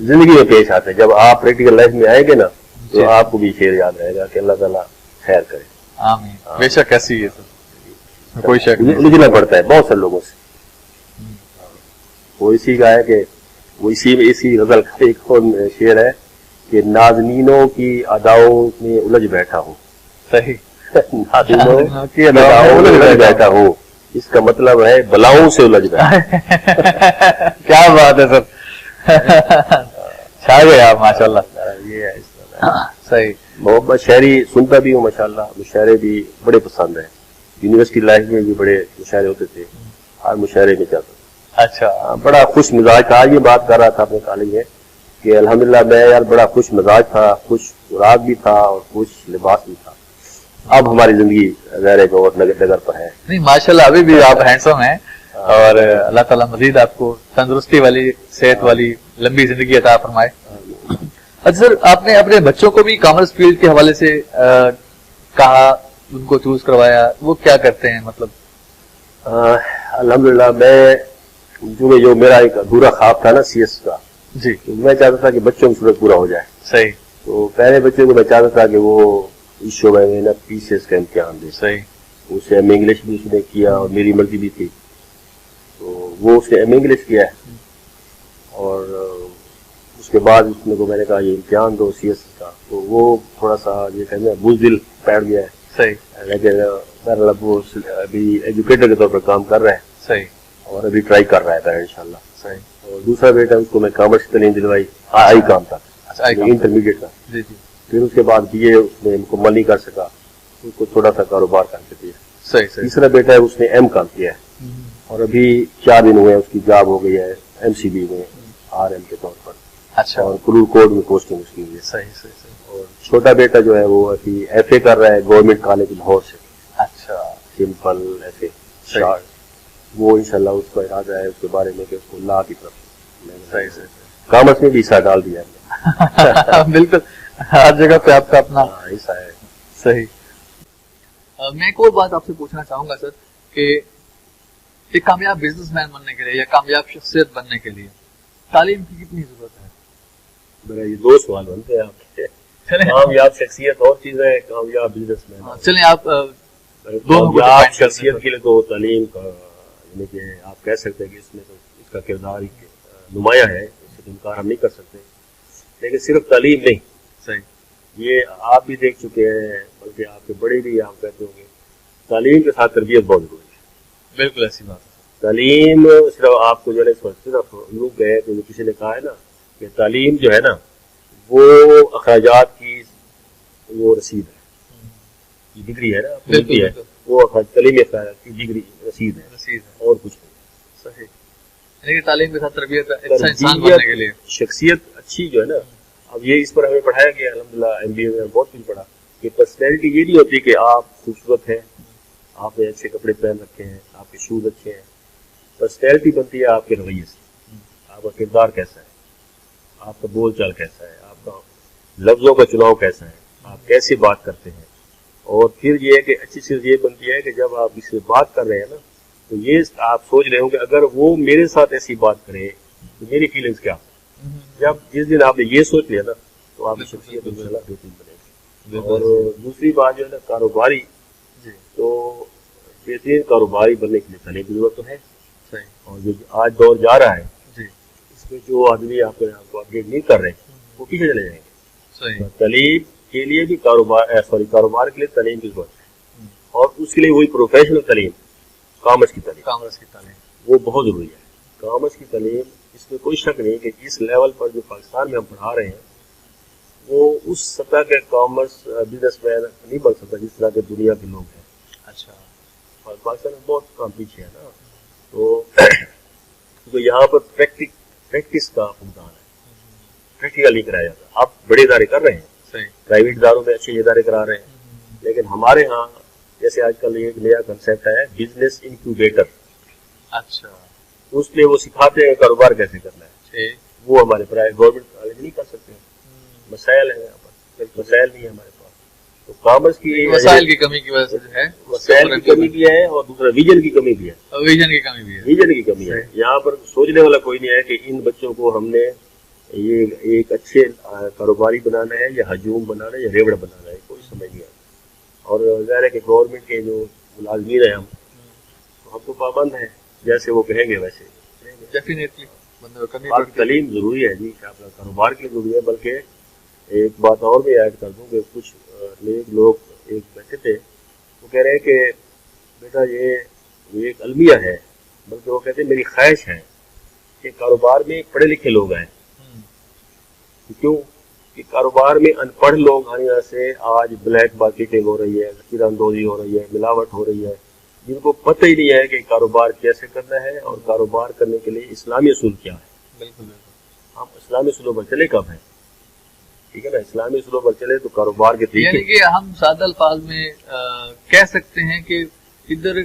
زندگی میں پیش آتا ہے. جب آپ پریکٹیکل لائف میں آئیں گے نا تو آپ کو بھی شعر یاد رہے گا کہ اللہ تعالیٰ خیر کرے. آمین. بے شک ایسی ہے سر، کوئی شک نہیں. الجھنا پڑتا ہے بہت سے لوگوں سے. وہ اسی کا ہے کہ وہ اسی غزل کا ایک اور شعر ہے کہ نازنینوں کی اداؤں میں الجھ بیٹھا ہوں. صحیح. نازنینوں کی اداؤں میں الجھ بیٹھا ہوں، اس کا مطلب ہے بلاؤں سے الجھ بیٹھا. کیا بات ہے سر، چھا گئے آپ ماشاء اللہ. یہ ہے اس طرح. صحیح. محمد شاعری سنتا بھی ہوں ماشاءاللہ، مشاعرے بھی بڑے پسند ہیں. یونیورسٹی لائف میں بھی بڑے مشاعرے ہوتے تھے، ہر مشاعرے میں جاتا تھا. اچھا. بڑا خوش مزاج تھا. یہ بات کر رہا تھا اپنے کالج میں کہ الحمدللہ میں یار بڑا خوش مزاج تھا، خوش خوراک بھی تھا اور خوش لباس بھی تھا. اب ہماری زندگی ظاہر ہے کہ اور ڈگر پر ہے. نہیں ماشاءاللہ ابھی بھی آپ ہینڈسم ہیں، اور اللہ تعالیٰ مزید آپ کو تندرستی والی، صحت والی لمبی زندگی عطا فرمائے. اچھا سر، آپ نے اپنے بچوں کو بھی کامرس فیلڈ کے حوالے سے کہا، ان کو چوز کروایا، وہ کیا کرتے ہیں مطلب؟ الحمدللہ میں جو میرا ایک ادھورا خواب تھا نا سی ایس کا، جی میں چاہتا تھا کہ بچوں کی صورت پورا ہو جائے. صحیح. تو پہلے بچے کو میں چاہتا تھا کہ وہ اس شعبے میں نا پی سی ایس کا امتحان دے. صحیح. اسے ایم انگلش بھی اس نے کیا اور میری مرضی بھی تھی، تو وہ اس نے ایم انگلش کیا ہے. اور اس کے بعد اس میں نے کہا یہ امتحان دو سی ایس کا، تو وہ تھوڑا سا یہ کہتے ہیں بزدل بیٹھ گیا ہے. صحیح. لیکن بہرحال وہ ابھی ایجوکیٹر کے طور پر کام کر رہا ہے. صحیح. اور ابھی ٹرائی کر رہا ہے انشاءاللہ. صحیح. اور دوسرا بیٹا اس کو میں کامرس کی تعلیم دلوائی، آئی کام تھا، انٹرمیڈیٹ تھا. جی جی. پھر اس کے بعد بی اے اس نے مکمل نہیں کر سکا، اس کو تھوڑا سا کاروبار کر کے دیا. صحیح. صحیح. تیسرا بیٹا ہے اس نے ایم کام کیا ہے، اور ابھی 4 دن ہوئے اس کی جاب ہو گئی ہے ایم سی بی میں آر ایم کے طور پر. اچھا. اور کرور کوڈ میں پوسٹنگ اس کی ہوئی ہے. صحیح. صحیح. اور چھوٹا بیٹا جو ہے وہ ابھی ایف اے کر رہا ہے گورنمنٹ کالج لاہور سے. اچھا. Simple F A short. وہ انشاءاللہ اس کا ارادہ ہے اس کے بارے میں کہ اس کو لا کی طرف. صحیح. صحیح. کامرس میں بھی حصہ ڈال دیا ہے. بالکل ہر جگہ پہ آپ کا اپنا حصہ ہے. صحیح. میں ایک اور بات آپ سے پوچھنا چاہوں گا سر کہ ایک کامیاب بزنس مین بننے کے لیے یا کامیاب شخصیت بننے کے لیے تعلیم کی کتنی ضرورت ہے؟ میرا یہ 2 سوال بنتے ہیں آپ کے. کامیاب شخصیت اور چیز ہے، کامیاب بزنس مین. چلیں آپ کامیاب شخصیت کے لیے تو تعلیم کا یعنی کہ آپ کہہ سکتے ہیں کہ اس میں تو اس کا کردار ہی نمایاں ہے، اس سے انکار ہم نہیں کر سکتے. لیکن صرف تعلیم نہیں. صحیح. یہ آپ بھی دیکھ چکے ہیں، بلکہ آپ کے بڑے بھی آپ کہتے ہوں گے تعلیم کے ساتھ تربیت بہت ضروری ہے. بالکل ایسی بات ہے. تعلیم صرف آپ کو جو ہے صرف لوگ گئے تو کسی نے کہا ہے نا کہ تعلیم جو ہے نا وہ اخراجات کی وہ رسید ہے، ڈگری ہے نا ملتی ہے، وہ تعلیمی اخراجات کی ڈگری رسید ہے اور کچھ نہیں. صحیح. یعنی تعلیم کے ساتھ تربیت انسان بننے کے لیے شخصیت اچھی جو ہے نا، اب یہ اس پر ہمیں پڑھایا گیا الحمدللہ ایم بی اے میں بہت کچھ پڑھا کہ پرسنالٹی یہ نہیں ہوتی کہ آپ خوبصورت ہیں، آپ نے اچھے کپڑے پہن رکھے ہیں، آپ کے شوز اچھے ہیں. پرسنالٹی بنتی ہے آپ کے رویے سے، آپ کا کردار کیسا ہے، آپ کا بول چال کیسا ہے، آپ کا لفظوں کا چناؤ کیسا ہے، آپ کیسے بات کرتے ہیں. اور پھر یہ ہے کہ اچھی چیز یہ بنتی ہے کہ جب آپ اس سے بات کر رہے ہیں نا تو یہ آپ سوچ رہے ہوں کہ اگر وہ میرے ساتھ ایسی بات کرے تو میری فیلنگز کیا. جب جس دن آپ نے یہ سوچ لیا نا تو آپ کی شخصیت انشاءاللہ بہترین بنے گی. اور دوسری بات جو ہے نا کاروباری، تو بہترین کاروباری بننے کے لیے تعلیم کی ضرورت تو ہے. صحیح. اور جو آج دور جا رہا ہے جی. اس میں جو آدمی آپ کو اپڈیٹ نہیں کر رہے وہ پیچھے چلے جائیں گے. صحیح. تعلیم کے لیے بھی کاروبار کے لیے تعلیم کی ضرورت ہے, اور اس کے لیے وہی پروفیشنل تعلیم, کامرس کی تعلیم وہ بہت ضروری ہے. کامرس کی تعلیم, اس میں کوئی شک نہیں کہ اس لیول پر جو پاکستان میں ہم پڑھا رہے ہیں وہ اس سطح کے کامرس بزنس مین نہیں بن سکتا جس طرح کے دنیا کے لوگ ہیں. اچھا. اور پاکستان میں بہت کام پیچھے ہے نا, تو یہاں پر پریکٹس کا امکان ہے, پریکٹیکل نہیں کرایا جاتا. آپ بڑے ادارے کر رہے ہیں, صحیح, پرائیویٹ اداروں میں اچھے ادارے کرا رہے ہیں, لیکن ہمارے ہاں جیسے آج کل ایک نیا کنسیپٹ ہے بزنس انکیوبیٹر. اچھا. اس میں وہ سکھاتے ہیں کاروبار کیسے کرنا ہے. وہ ہمارے گورنمنٹ کالج نہیں کر سکتے, مسائل ہیں یہاں پر, مسائل نہیں ہے ہمارے پاس. تو کامرس کی وسائل کی کمی کی وجہ سے جو ہے, وسائل کی کمی بھی ہے, اور دوسرا ویژن کی کمی بھی ہے. ویژن کی کمی بھی ہے. ویژن کی کمی ہے. یہاں پر سوچنے والا کوئی نہیں ہے کہ ان بچوں کو ہم نے یہ ایک اچھے کاروباری بنانا ہے یا ہجوم بنانا ہے یا ریوڑ بنانا ہے, کوئی سمجھ نہیں آتا. اور ظاہر ہے کہ گورنمنٹ کے جو ملازمین ہیں ہم تو پابند ہیں, جیسے وہ کہیں گے ویسے. ڈیفینیٹلی تعلیم ضروری ہے جی, کاروبار کے لیے ضروری ہے. بلکہ ایک بات اور بھی ایڈ کر دوں کہ کچھ لوگ ایک بیٹھے تھے, وہ کہہ رہے ہیں کہ بیٹا یہ ایک المیہ ہے, بلکہ وہ کہتے ہیں میری خواہش ہے کہ کاروبار میں پڑھے لکھے لوگ آئیں. کیوں کہ کاروبار میں ان پڑھ لوگ آنے سے آج بلیک مارکیٹنگ ہو رہی ہے, ذخیرہ اندوزی ہو رہی ہے, ملاوٹ ہو رہی ہے, جن کو پتہ ہی نہیں ہے کہ کاروبار کیسے کرنا ہے اور کاروبار کرنے کے لیے اسلامی اصول کیا ہے. بالکل بالکل. ہم اسلامی اصولوں پر چلے کب ہیں, ٹھیک ہے نا, اسلامی اصولوں پر چلے تو کاروبار کے طریقے, یعنی کہ ہم سادہ الفاظ میں کہہ سکتے ہیں کہ ادھر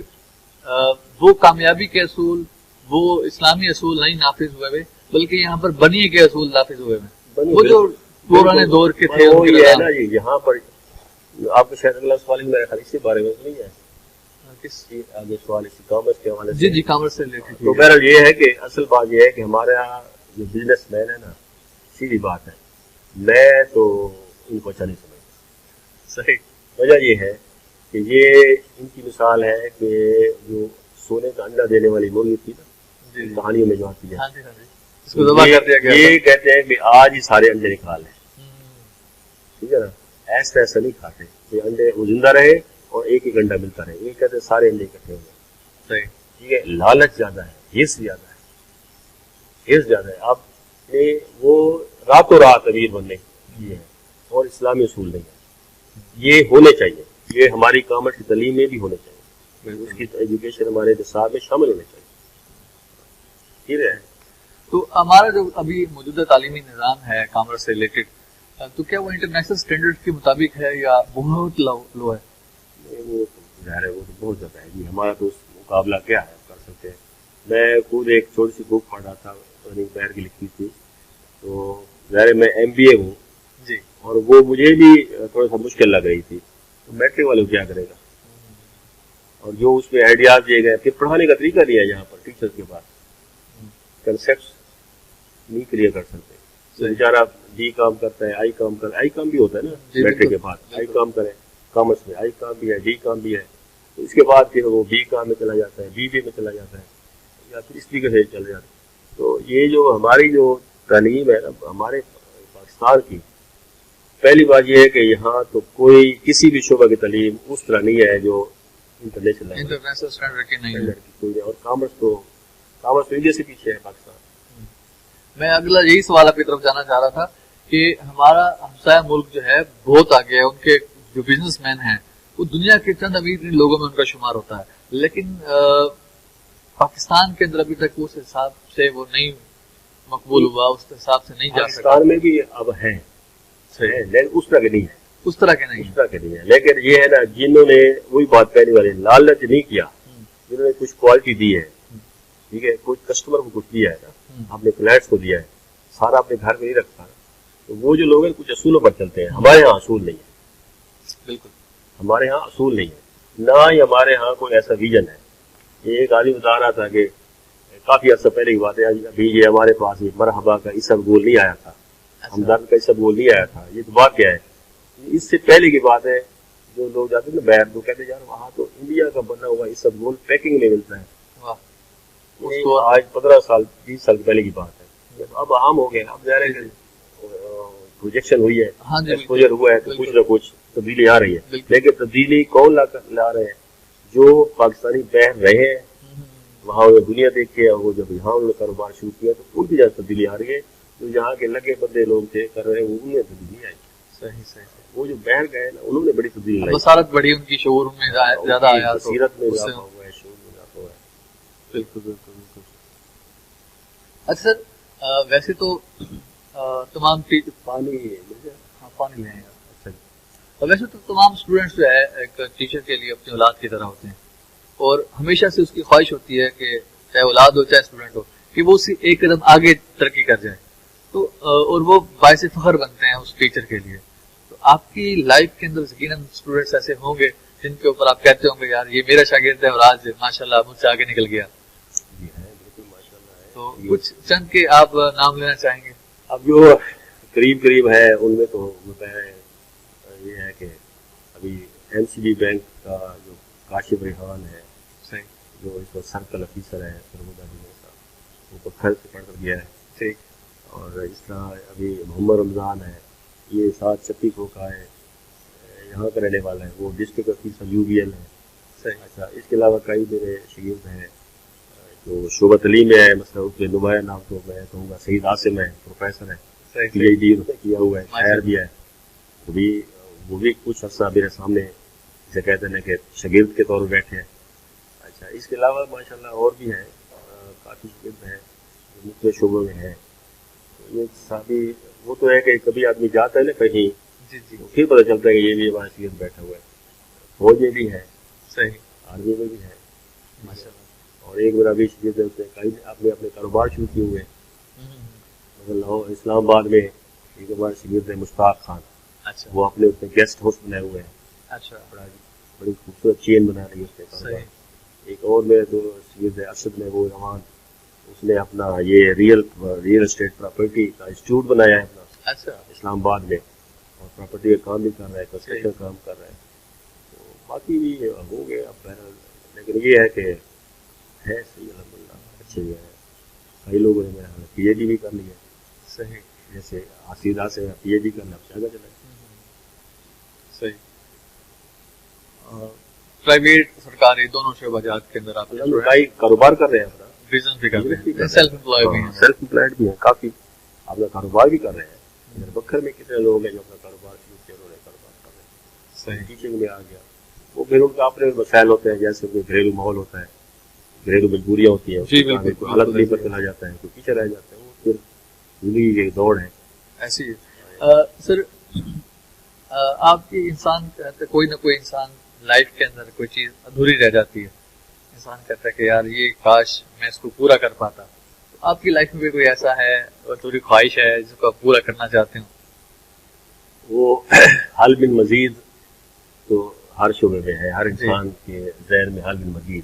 وہ کامیابی کے اصول, وہ اسلامی اصول نہیں نافذ ہوئے ہوئے, بلکہ یہاں پر بنیے کے اصول نافذ ہوئے ہوئے. وہ جو پرانے دور کے تھے وہ یہ ہے نا جی. یہاں پر آپ کو شاید اگلا سوال میرے خیال اسی بارے میں نہیں ہے, کس آگے سوال اسی کامرس کے حوالے سے. جی کامرس سے ریلیٹڈ. تو بہرحال یہ ہے کہ اصل بات یہ ہے کہ ہمارے یہاں جو بزنس مین ہے نا, سیدھی بات ہے, میں تو ان کو اچھا نہیں سمجھتا. صحیح. وجہ یہ ہے کہ یہ ان کی مثال ہے کہ جو سونے کا انڈا دینے والی مرغی تھی نا, کہانیوں میں جو آتی ہے, یہ کہتے ہیں کہ آج ہی سارے انڈے نکال لیں, ٹھیک ہے نا. ایسا نہیں کھاتے کہ انڈے وہ زندہ رہے اور ایک ایک انڈا ملتا رہے. یہ کہتے ہیں سارے انڈے اکٹھے ہو گئے. ٹھیک ہے, لالچ زیادہ ہے, حرص زیادہ ہے. آپ نے وہ راتوں رات امیر بننے کی ہے, اور اسلامی اصول نہیں ہے. یہ ہونے چاہیے, یہ ہماری کامرس کی تعلیم میں بھی ہونے چاہیے, اس کی ایجوکیشن ہمارے نصاب میں شامل ہونے چاہیے. ٹھیک ہے. تو ہمارا جو ابھی موجودہ تعلیمی نظام ہے کامرس سے ریلیٹڈ, تو کیا وہ انٹرنیشنل اسٹینڈرڈ کے مطابق ہے یا بہت لو ہے؟ وہ ظاہر ہے وہ تو بہت زیادہ ہے جی. ہمارا تو مقابلہ کیا ہے کر سکتے ہیں. میں خود ایک چھوٹی سی بک پڑھ رہا تھا, بیر کی لکھی تھی, تو ظاہر میں MBA ہوں جی, اور وہ مجھے بھی تھوڑا سا مشکل لگ رہی تھی. تو میٹرک والے کیا کرے گا, اور جو اس میں آئیڈیاز دیے گئے, پھر پڑھانے کا طریقہ نہیں ہے یہاں پر ٹیچر کے پاس, کنسیپٹس نہیں کلیئر کر سکتے. بیچارہ ڈی کام کرتا ہے, آئی کام بھی ہوتا ہے نا میٹرک کے بعد, آئی کام کرے کامرس میں, آئی کام بھی ہے, ڈی کام بھی ہے, تو اس کے بعد پھر وہ بی کام میں چلا جاتا ہے, BBA میں چلا جاتا ہے, یا پھر اس طریقے سے چلا جاتا ہے. تو یہ جو ہماری جو تعلیم ہے ہمارے پاکستان کی, پہلی بات یہ ہے کہ یہاں تو کوئی کسی بھی شعبہ کی تعلیم اس طرح نہیں ہے جو انٹرنیشنل اسٹینڈرڈ کی نہیں ہے. اور کامرس انڈیا سے پیچھے ہے پاکستان. میں اگلا یہی سوال آپ کی طرف جانا چاہ رہا تھا کہ ہمارا ہمسایہ ملک جو ہے بہت آگے ہے, ان کے جو بزنس مین ہیں وہ دنیا کے چند امیر لوگوں میں ان کا شمار ہوتا ہے, لیکن پاکستان کے اندر ابھی تک اس حساب سے وہ نہیں مقبول ہوا, اس حساب سے نہیں جا سکتا. پاکستان میں بھی اب ہیں لیکن اس طرح کے نہیں ہے, اس طرح کے نہیں ہے. لیکن یہ ہے نا, جنہوں نے وہی بات پہلی والی لالچ نہیں کیا, جنہوں نے کچھ کوالٹی دی ہے, ٹھیک ہے, کچھ کسٹمر کو کچھ دیا ہے نا, اپنے کلائنٹس کو دیا ہے, سارا اپنے گھر میں نہیں رکھتا, تو وہ جو لوگ ہیں کچھ اصولوں پر چلتے ہیں. ہمارے یہاں اصول نہیں ہے, بالکل ہمارے ہاں اصول نہیں ہے, نہ ہی ہمارے ہاں کوئی ایسا ویژن ہے. یہ ایک آدمی بتا رہا تھا کہ کافی عرصہ پہلے کی بات ہے, ابھی یہ ہمارے پاس مرحبا کا اس سب گول نہیں آیا تھا, ہمدرد کا اس سب گول نہیں آیا تھا. یہ تو بات کیا ہے, اس سے پہلے کی بات ہے جو لوگ جاتے ہیں نا باہر تو کہتے ہیں یار وہاں تو انڈیا کا بنا ہوا یہ سب گول پیکنگ میں ملتا ہے. اس کو آج 15 سال 20 سال پہلے کی بات ہے. اب عام ہو گئے. اب ظاہر ہے پروجیکشن ہوئی ہے, ایکسپوجر ہوا ہے تو کچھ نہ کچھ تبدیلی آ رہی ہے. لیکن تبدیلی کون لا رہے ہیں؟ جو پاکستانی باہر رہے ہیں وہاں دنیا دیکھے, اور وہ جب یہاں انہوں نے کاروبار شروع کیا تو ان کی جگہ تبدیلی آ رہی ہے. جو یہاں کے لگے بندے لوگ تھے کر رہے ہیں انہیں تبدیلی آئی. صحیح. وہ جو باہر گئے نا انہوں نے بڑی تبدیلی لائی. بصارت بڑی ان کی, شعور میں زیادہ آیا, بصیرت میں اضافہ ہوا ہے, شعور میں اضافہ ہوا ہے. بالکل. اچھا سر, ویسے تو تمام پانی لے آئے. اچھا, ویسے تو تمام اسٹوڈینٹس جو ہے ایک ٹیچر کے لیے اپنی اولاد کی طرح ہوتے ہیں, اور ہمیشہ سے اس کی خواہش ہوتی ہے کہ چاہے اولاد ہو چاہے اسٹوڈینٹ ہو کہ وہ اسی ایک قدم آگے ترقی کر جائے, تو اور وہ باعث فخر بنتے ہیں اس ٹیچر کے لیے. تو آپ کی لائف کے اندر یقیناً اسٹوڈینٹس ایسے ہوں گے جن کے اوپر آپ کہتے ہوں گے یار یہ میرا شاگرد ہے اور آج ماشاءاللہ مجھ سے آگے نکل گیا. تو کچھ چند کے آپ نام لینا چاہیں گے؟ اب جو قریب ہے ان میں تو یہ ہے کہ ابھی این سی بی بینک کا جو کاشف ریحان ہے, جو اس وقت سرکل آفیسر ہے وہ بکھر سے پڑھ کر گیا ہے. اور اس طرح ابھی محمد رمضان ہے, یہ 7 چپی کو کا ہے, یہاں کا رہنے والا ہے, وہ district officer U B L ہے. اچھا, اس کے علاوہ کئی میرے شاگرد ہیں جو شعبہ تعلیم میں ہے. مثلا اس کے نمایاں نام تو میں کہوں گا سعید عاصم ہے, پروفیسر ہے, پی ایچ ڈی کیا ہوا ہے, شاعر بھی ہے. وہ بھی کچھ عرصہ میرے سامنے جسے کہتے ہیں کہ شاگرد کے طور پر بیٹھے ہیں. اچھا, اس کے علاوہ ماشاءاللہ اور بھی ہیں, کافی شاگرد ہیں جو مختلف شعبوں میں ہیں. یہ صحابی وہ تو ہے کہ کبھی آدمی جاتا ہے نا کہیں, پھر پتہ چلتا ہے کہ یہ بھی ہمارا شاگرد بیٹھا ہوا ہے. فوج میں بھی ہے, آرمی میں بھی ہے ماشاءاللہ. اور ایک میرا بھی شاگرد ہے, اس نے اپنے کاروبار شروع کیے ہوئے. اسلام آباد میں ایک ہمارا شاگرد ہے مشتاق خان, وہ اپنے گیسٹ ہاؤس بنائے ہوئے ہیں. بڑی خوبصورت چین بنا رہی ہے اس نے. ایک اور میرے دو شاگرد ہے ارشد میں, وہ رحمان, اس نے اپنا یہ ریئل اسٹیٹ پراپرٹی کا انسٹیٹیوٹ بنایا ہے اپنا اسلام آباد میں, اور پراپرٹی کا کام بھی کر رہا ہے, کنسٹرکشن کا کام کر رہا ہے. تو باقی بھی ہو گئے اب بہرحال, لیکن یہ ہے کہ ہے صحیح الحمدللہ اچھے بھی ہیں. کئی لوگوں نے میرا پی ایچ ڈی بھی کر لیا. صحیح, جیسے عصیدہ سے پی ایچ ڈی کرنا اب چاہتا چلا. صحیح. پرائیویٹ سرکاری دونوں شعبہ جات کے اندر آپ کاروبار کر رہے ہیں, اپنا بزنس بھی کر رہے ہیں, سیلف امپلائڈ بھی ہیں, کافی اپنا کاروبار بھی کر رہے ہیں. بکھر میں کتنے لوگ ہیں جو اپنا کاروبار شروع کیا, انہوں نے کاروبار کر رہے ہیں. صحیح, ٹیچنگ میں آ گیا. وہ پھر ان کا اپنے مسائل ہوتے ہیں, جیسے کوئی گھریلو ماحول ہوتا ہے, گھریلو مجبوریاں ہوتی ہیں, کوئی حالت نہیں پر چلا جاتا ہے, کوئی پیچھے رہ جاتا ہے. وہ پھر زندگی کی دوڑ ہے ایسی. سر آپ کی انسان کوئی نہ کوئی انسان لائف کے اندر کوئی چیز ادھوری رہ جاتی ہے, انسان کہتا ہے کہ یار یہ کاش میں اس کو پورا کر پاتا. تو آپ کی لائف میں بھی کوئی ایسا ہے ادھوری خواہش ہے جس کو آپ پورا کرنا چاہتے ہوں؟ وہ حل بن مزید تو ہر شعبے میں ہے, ہر انسان کے ذہن میں حل بن مزید.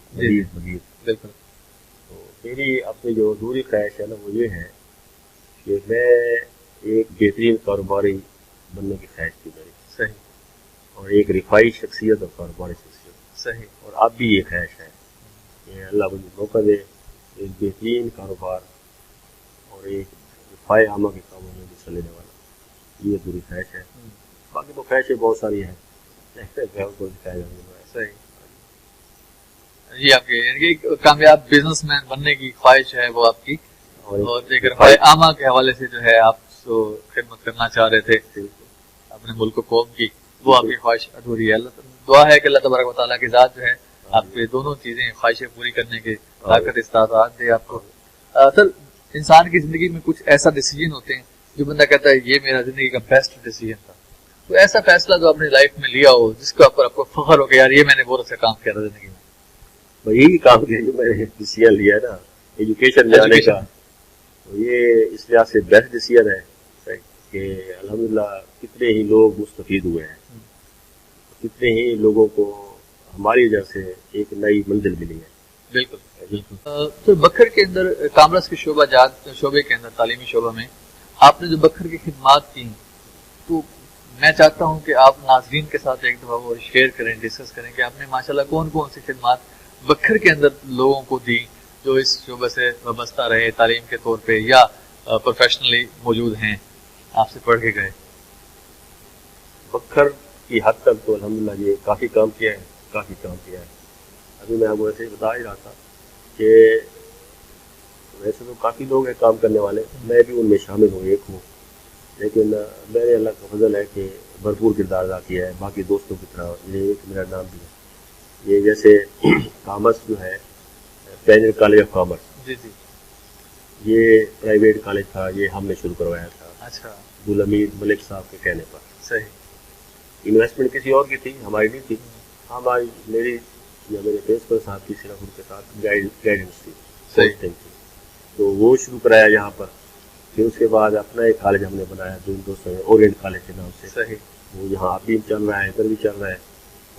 بالکل. تو میری اپنی جو ادھوری خواہش ہے نا وہ یہ ہے کہ میں ایک بہترین کاروباری بننے کی خواہش تھی میری. صحیح. اور ایک رفائی شخصیت اور کاروباری شخصیت. صحیح. اور اب بھی یہ خواہش ہے کہ اللہ مجھے موقع دے ایک بہترین کاروبار اور ایک رفائی عامہ کے کاموں میں حصہ لینے والا, یہ پوری خواہش ہے. باقی تو خواہشیں بہت ساری ہیں. صحیح. یہ آپ کی کامیاب بزنس مین بننے کی خواہش ہے وہ آپ کی, اور ایک رفائی عامہ کے حوالے سے جو ہے آپ کو خدمت کرنا چاہ رہے تھے اپنے ملک و قوم کی, وہ آپ کی خواہش ادھوری ہے. اللہ دعا ہے کہ اللہ تبارک و تعالیٰ کی ذات جو ہے آپ کے دونوں چیزیں خواہشیں پوری کرنے کے طاقت استطاعت دے آپ کو. سر انسان کی زندگی میں کچھ ایسا ڈیسیجن ہوتے ہیں جو بندہ کہتا ہے یہ میرا زندگی کا بیسٹ ڈیسیجن تھا. تو ایسا فیصلہ جو اپنی لائف میں لیا ہو جس کے اوپر آپ کو فخر ہو کہ یار یہ میں نے بہت اچھا کام کیا تھا زندگی میں. یہی کام کیا جو میں نے ڈیسیجن لیا ہے نا ایجوکیشن جانے کا, تو یہ اس لحاظ سے بیسٹ ڈیسیجن ہے کہ الحمدللہ کتنے ہی لوگ مستفید ہوئے ہیں, کتنے ہی لوگوں کو ہماری وجہ سے ایک نئی منزل ملی ہے. بالکل. تو بکھر کے اندر کامرس کے شعبے کے اندر تعلیمی شعبہ میں آپ نے جو بکھر کی خدمات کی تو میں چاہتا ہوں کہ آپ ناظرین کے ساتھ ایک دفعہ وہ شیئر کریں، ڈسکس کریں کہ آپ نے ماشاءاللہ کون کون سی خدمات بکھر کے اندر لوگوں کو دی جو اس شعبے سے وابستہ رہے تعلیم کے طور پہ یا پروفیشنلی موجود ہیں، آپ سے پڑھ کے گئے۔ بکھر کی حد تک تو الحمدللہ یہ کافی کام کیا ہے۔ ابھی میں آپ کو ایسے بتا ہی رہا تھا کہ ویسے تو کافی لوگ ہیں کام کرنے والے، میں بھی ان میں شامل ہوں، ایک ہوں، لیکن میں نے اللہ کا فضل ہے کہ بھرپور کردار ادا کیا ہے باقی دوستوں کی طرح، یہ ایک میرا نام بھی ہے۔ یہ جیسے کامرس جو ہے پینل کالج آف کامرس، جی جی، یہ پرائیویٹ کالج تھا، یہ ہم نے شروع کروایا تھا اچھا، غلامید ملک صاحب کے کہنے پر۔ صحیح، انویسٹمنٹ کسی اور کی تھی، ہماری نہیں تھی، ہماری میری یا میرے پرنسپل صاحب کی صرف ان کے ساتھ گائیڈنس تھی، تھی، تو وہ شروع کرایا یہاں پر۔ پھر اس کے بعد اپنا ایک کالج ہم نے بنایا جو دوستوں نے اورینٹ کالج کے نام سے، صحیح، وہ یہاں ابھی چل رہا ہے، ادھر بھی چل رہا ہے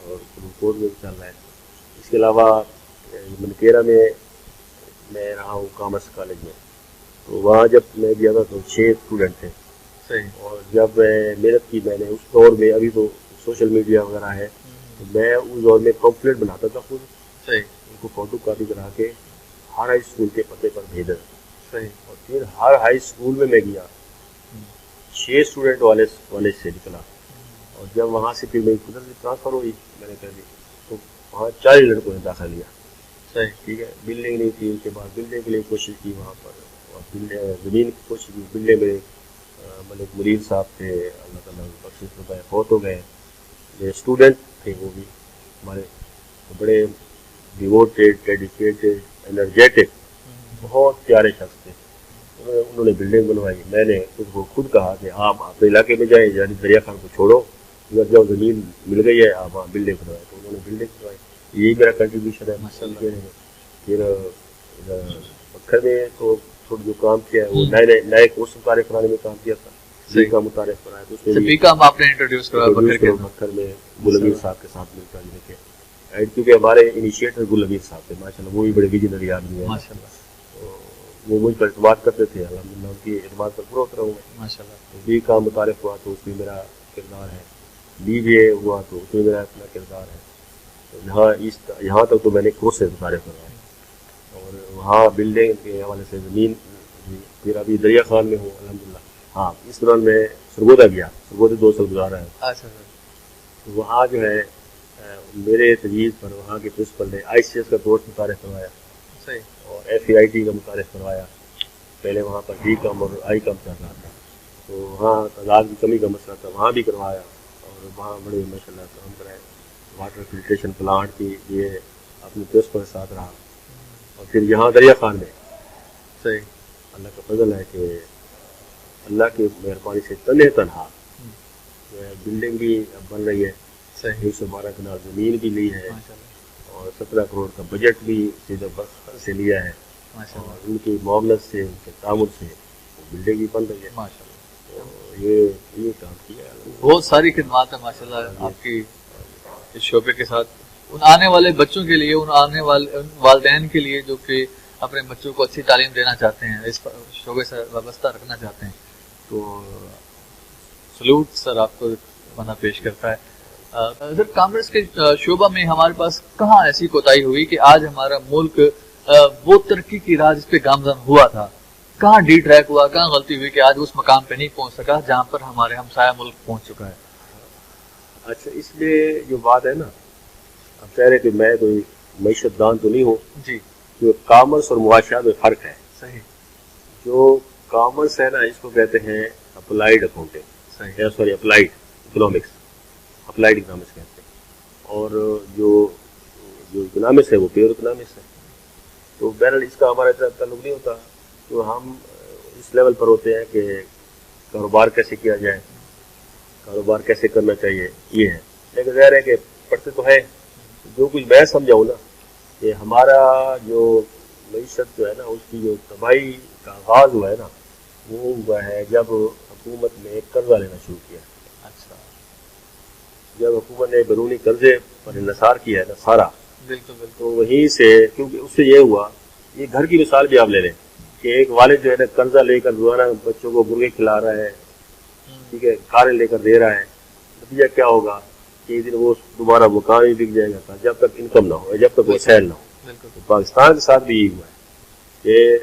اور کوٹ میں بھی چل رہا ہے۔ اس کے علاوہ منکیرا میں میں رہا ہوں کامرس کالج میں، تو وہاں جب میں گیا تھا تو 6 اسٹوڈنٹ تھے، صحیح، اور جب محنت کی میں نے اس دور میں، ابھی تو سوشل میڈیا وغیرہ ہے، تو میں اس دور میں پمفلیٹ بناتا تھا خود، صحیح، ان کو فوٹو کاپی کرا کے ہر ہائی اسکول کے پتے پر بھیجا، صحیح، اور پھر ہر ہائی اسکول میں گیا، 6 اسٹوڈنٹ والے سے نکلا، اور جب وہاں سے پھر میری قدرتی ٹرانسفر ہوئی میں نے کر دی، تو وہاں 40 لڑکوں نے داخلہ لیا، صحیح، ٹھیک ہے۔ بلڈنگ نہیں تھی، اس کے بعد بلڈنگ کے لیے کوشش کی وہاں پر، اور زمین کی کوشش کی، بلڈنگ میں ملک مرید صاحب تھے، اللہ تعالیٰ بخشش فرمائے، فوت ہو گئے۔ یہ اسٹوڈنٹ تھے وہ بھی ہمارے بڑے ڈیووٹیڈ، ڈیڈیکیٹڈ، انرجیٹک، بہت پیارے شخص تھے، انہوں نے بلڈنگ بنوائی۔ میں نے اس کو خود کہا کہ آپ اپنے علاقے میں جائیں، یعنی دریا خان کو چھوڑو، اگر جب زمین مل گئی ہے آپ وہاں بلڈنگ بنوائیں، تو انہوں نے بلڈنگ بنوائی، یہی میرا کنٹریبیوشن ہے ماشاءاللہ۔ پھر پکھر میں تو تھوڑا جو کام کیا ہے وہ نئے کورس متعارف کرانے میں کام کیا تھا، صحیح کا متعارف کرایا، تو اس میں سپی کا آپ نے انٹروڈیوس کرا بکھر کے اندر، پکھر میں گل امیر صاحب کے ساتھ مل کر لے کے، کیونکہ ہمارے انیشیٹر گل امیر صاحب تھے ماشاءاللہ، وہ بھی بڑے ویژنری آدمی ہیں، ماشاءاللہ، وہ مجھ پر اعتماد کرتے تھے، الحمدللہ ان کی اعتماد پر پورا اترا ہوں میں۔ ماشاءاللہ، بی کا متعارف ہوا تو اس میں میرا کردار ہے، بی بی اے ہوا تو اس میں میرا اپنا کردار ہے، تو یہاں تک تو میں نے کورس سے متعارف کروایا، اور وہاں بلڈنگ کے حوالے سے زمین، پھر ابھی دریا خان میں ہوں الحمدللہ۔ ہاں، اس دوران میں سرگودا گیا، سرگودا 2 سال گزارا ہے، اچھا، تو وہاں جو ہے میرے تجویز پر وہاں کے پرنسپل نے آئی سی ایس کا کورس متعارف کروایا، صحیح، اور ایف اے آئی ٹی کا متعارف کروایا۔ پہلے وہاں پر ڈی کم اور آئی کم چل رہا تھا، تو وہاں تعداد کی کمی کا مسئلہ تھا، وہاں بھی کروایا، اور وہاں بڑے ماشاء اللہ کام کرائے، واٹر فلٹریشن پلانٹ کی یہ اپنے پرنسپل کے ساتھ رہا، اور پھر یہاں دریا خان میں صحیح، اللہ کا فضل ہے کہ اللہ کی مہربانی سے تنہا جو ہے بلڈنگ بھی اب بن رہی ہے، صحیح، 112 کنال زمین بھی لی ہے، ماشاءاللہ، اور 17 کروڑ کا بجٹ بھی سیدھا بخش سے لیا ہے، ماشاءاللہ، اور ان کی معاونت سے، ان کے تعاون سے وہ بلڈنگ بھی بن رہی ہے، ماشاءاللہ، تو یہ کام کیا ہے۔ بہت ساری خدمات ہیں ماشاءاللہ آپ کی اس شعبے کے ساتھ، ان آنے والے بچوں کے لیے، ان آنے والے ان والدین کے لیے جو کہ اپنے بچوں کو اچھی تعلیم دینا چاہتے ہیں، اس شعبے سے وابستہ رکھنا چاہتے ہیں، تو سلوٹ سر آپ کو بنا پیش کرتا ہے۔ سر، کامرس کے شعبہ میں ہمارے پاس کہاں ایسی کوتاہی ہوئی کہ آج ہمارا ملک وہ ترقی کی راہ جس پہ گامزن ہوا تھا، کہاں ڈی ٹریک ہوا، کہاں غلطی ہوئی کہ آج اس مقام پہ نہیں پہنچ سکا جہاں پر ہمارے ہمسایہ ملک پہنچ چکا ہے؟ اچھا، اس میں جو بات ہے نا، اب کہہ رہے کہ میں کوئی معیشت دان تو نہیں ہوں، جی، جو کامرس اور معاشیات میں فرق ہے، صحیح، جو کامرس ہے نا اس کو کہتے ہیں اپلائیڈ اکاؤنٹنگ، صحیح، sorry applied economics, applied economics کہتے ہیں، اور جو اکنامکس ہے وہ پیور اکنامکس ہے، تو بہرحال اس کا ہمارا اتنا تعلق نہیں ہوتا، تو ہم اس لیول پر ہوتے ہیں کہ کاروبار کیسے کیا جائے، کاروبار کیسے کرنا چاہیے، یہ ہے، لیکن ظاہر ہے کہ پڑھتے تو ہے، جو کچھ میں سمجھاؤں نا کہ ہمارا جو معیشت جو ہے نا اس کی جو تباہی کا آغاز ہوا ہے نا، وہ ہوا ہے جب حکومت نے قرضہ لینا شروع کیا، اچھا، جب حکومت نے بیرونی قرضے پر انحصار کیا ہے نا سارا، بالکل بالکل، تو وہیں سے، کیونکہ اس سے یہ ہوا، یہ گھر کی مثال بھی آپ لے لیں کہ ایک والد جو ہے نا قرضہ لے کر روزانہ بچوں کو مرغے کھلا رہا ہے، ٹھیک ہے، کاریں لے کر دے رہا ہے، نتیجہ کیا ہوگا کہ ایک دن وہ دوبارہ مکان ہی بک جائے گا جب تک انکم نہ ہو، جب تک وسائل نہ ہو۔ تو پاکستان کے ساتھ بھی یہی ہوا ہے کہ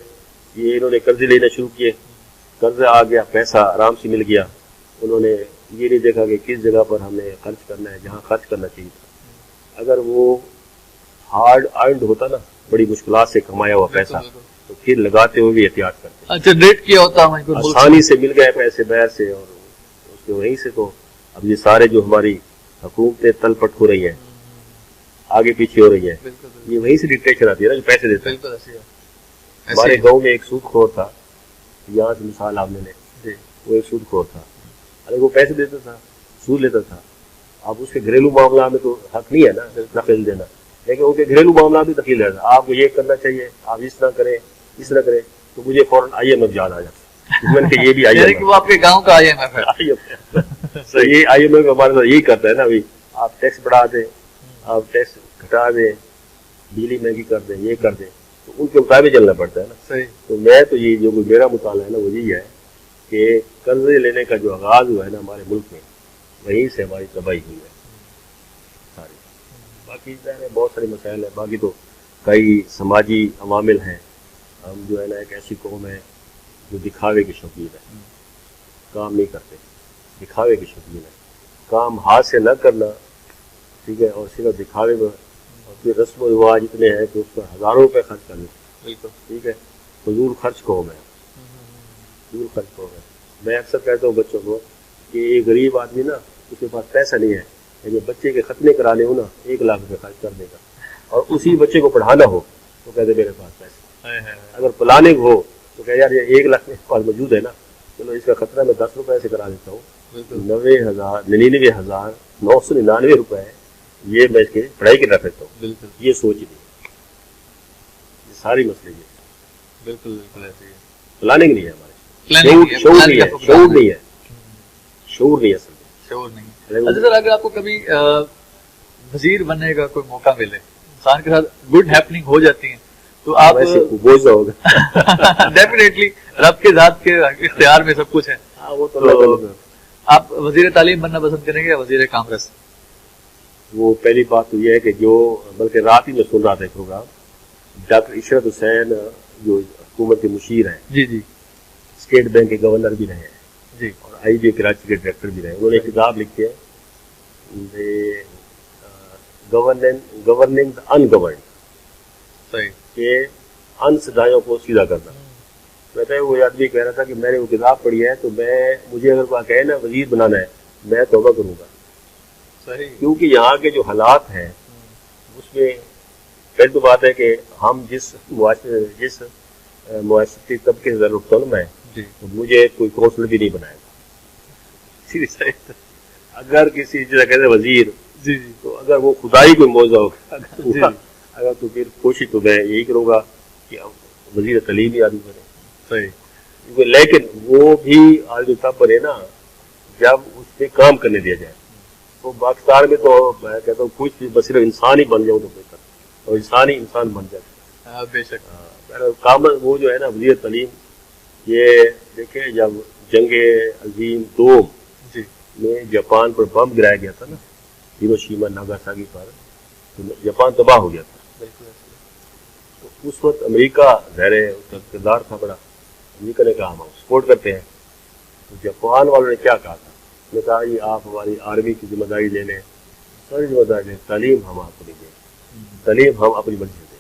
یہ انہوں نے قرضے لینا شروع کیے، قرضہ آ گیا، پیسہ آرام سے مل گیا، انہوں نے یہ نہیں دیکھا کہ کس جگہ پر ہمیں خرچ کرنا ہے، جہاں خرچ کرنا چاہیے تھا۔ اگر وہ ہارڈ ارنڈ ہوتا نا، بڑی مشکلات سے کمایا ہوا پیسہ، تو پھر لگاتے ہوئے بھی احتیاط کرتے، جنریٹ کیا ہوتا، آسانی سے مل گئے پیسے باہر سے، اور اس کے وہیں سے تو اب یہ سارے جو ہماری حکومتیں تل پٹ ہو رہی ہیں، آگے پیچھے ہو رہی ہیں، یہ وہیں سے ڈکٹیشن آتی ہے نا جو پیسے دیتے ہیں۔ ہمارے گاؤں میں ایک سود خور تھا، یہاں سے مثال آپ نے لے، وہ ایک سود خور تھا، ارے وہ پیسے دیتا تھا، سود لیتا تھا۔ اب اس کے گھریلو معاملات میں تو حق نہیں ہے نا دخل دینا، لیکن ان کے گھریلو معاملات میں دخل دینا، آپ کو یہ کرنا چاہیے، آپ اس طرح کریں، اس طرح کریں، تو مجھے فوراً آئی ایم ایف یاد آ جاتا، میں نے کہا یہ بھی آئی ایم ایف، وہ آپ کے گاؤں کا آئی ایم ایف ہے۔ یہ آئی ایم ایف ہمارے ساتھ یہی کرتا ہے نا، ابھی آپ ٹیکس بڑھا دیں، آپ ٹیکس گھٹا دیں، بجلی مہنگی کر دیں، یہ کر دیں، تو ان کے مطابق چلنا پڑتا ہے نا۔ صحیح۔ تو میں تو یہ جو میرا مطالعہ ہے نا وہ یہی ہے کہ قرضے لینے کا جو آغاز ہوا ہے نا ہمارے ملک میں، وہیں سے ہماری تباہی ہوئی ہے ساری۔ باقی بہت سارے مسائل ہیں، باقی تو کئی سماجی عوامل ہیں۔ ہم جو ہے نا ایک ایسی قوم ہے جو دکھاوے کی شوقین ہے، کام نہیں کرتے، دکھاوے کی شوقین ہے، کام ہاتھ سے نہ کرنا، ٹھیک ہے، اور صرف دکھاوے میں، اور پھر رسم و رواج اتنے ہیں کہ اس پر ہزاروں روپے خرچ کرنے، ٹھیک ہے، فضول خرچ کو میں فضول خرچ کو میں اکثر کہتا ہوں بچوں کو کہ ایک غریب آدمی نا اس کے پاس پیسہ نہیں ہے، لیکن بچے کے ختنے کرانے ہو نا 1 لاکھ روپے خرچ کر دے گا، اور اسی بچے کو پڑھانا ہو تو کہتے میرے پاس پیسے، اگر پلاننگ ہو تو کہ یار یہ 1 لاکھ میرے پاس موجود ہے نا، چلو اس کا خطرہ میں 10 روپے سے کرا دیتا ہوں، 99,999 روپے یہ میں اس کی پڑھائی کے رکھ دیتا ہوں۔ یہ سوچ نہیں، یہ ساری مسئلے یہ بالکل بالکل ایسے ہی ہے، پلاننگ نہیں ہے ہمارے، شعور نہیں ہے، شعور نہیں ہے، شعور نہیں ہے اصل میں، شعور نہیں۔ اچھا سر، اگر آپ کو کبھی وزیر بننے کا کوئی موقع ملے، انسان کے ساتھ گڈ ہیپننگ ہو جاتی ہیں، تو آپ بوجھ ہوگا ڈیفینیٹلی رب کے ذات کے اختیار میں سب کچھ ہے، وہ تو آپ وزیر تعلیم بننا پسند کریں گے یا وزیر کامرس؟ وہ پہلی بات تو یہ ہے کہ جو بلکہ رات ہی میں سن رہا تھا پروگرام، ڈاکٹر عشرت حسین جو حکومت کے مشیر ہیں، جی جی، اسٹیٹ بینک کے گورنر بھی رہے ہیں جی، اور آئی بی کراچی کے ڈائریکٹر بھی رہے ہیں، انہوں نے ایک کتاب لکھی ہے گورننگ ان گورنڈ، صحیح، کہ ان سدایوں کو سیدھا کرنا۔ کہتا ہے وہ آدمی کہہ رہا تھا کہ میں نے وہ کتاب پڑھی ہے تو مجھے اگر کوئی کہے نا وزیر بنانا ہے میں توبہ کروں گا، صحیح، کیونکہ یہاں کے جو حالات ہیں اس میں پہلی تو بات ہے کہ ہم جس معاشرتی طبقے سے ضرورت ہوں میں، تو مجھے کوئی کونسلر بھی نہیں بنائے گا، اگر کسی جیسا کہتے وزیر، جی جی، تو اگر وہ خدائی کوئی موضوع ہوگا اگر تو پھر کوشش تو میں یہی کروں گا کہ وزیر تعلیم ہی آدمی بنے، صحیح، لیکن وہ بھی آدمی تب بنے نا جب اس پہ کام کرنے دیا جائے۔ تو پاکستان میں تو میں کہتا ہوں کچھ بھی بس صرف انسان ہی بن جاؤ تو بہتر، اور انسان ہی انسان بن جائے، بے شک، کام وہ جو ہے نا وزیر تعلیم، یہ دیکھیں جب جنگ عظیم دوم جی میں جاپان پر بم گرایا گیا تھا نا، ہیروشیما ناگاساکی پر، تو جاپان تباہ ہو گیا تھا، تو اس وقت امریکہ ظاہر ہے اس کا کردار تھا بڑا، امریکہ نے کہا ہم سپورٹ کرتے ہیں، تو جاپان والوں نے کیا کہا تھا، نے کہا یہ آپ ہماری آرمی کی ذمہ داری لے لیں، ساری ذمہ داری لیں، تعلیم ہم آپ کو نہیں دیں، تعلیم ہم اپنی مرضی سے دیں۔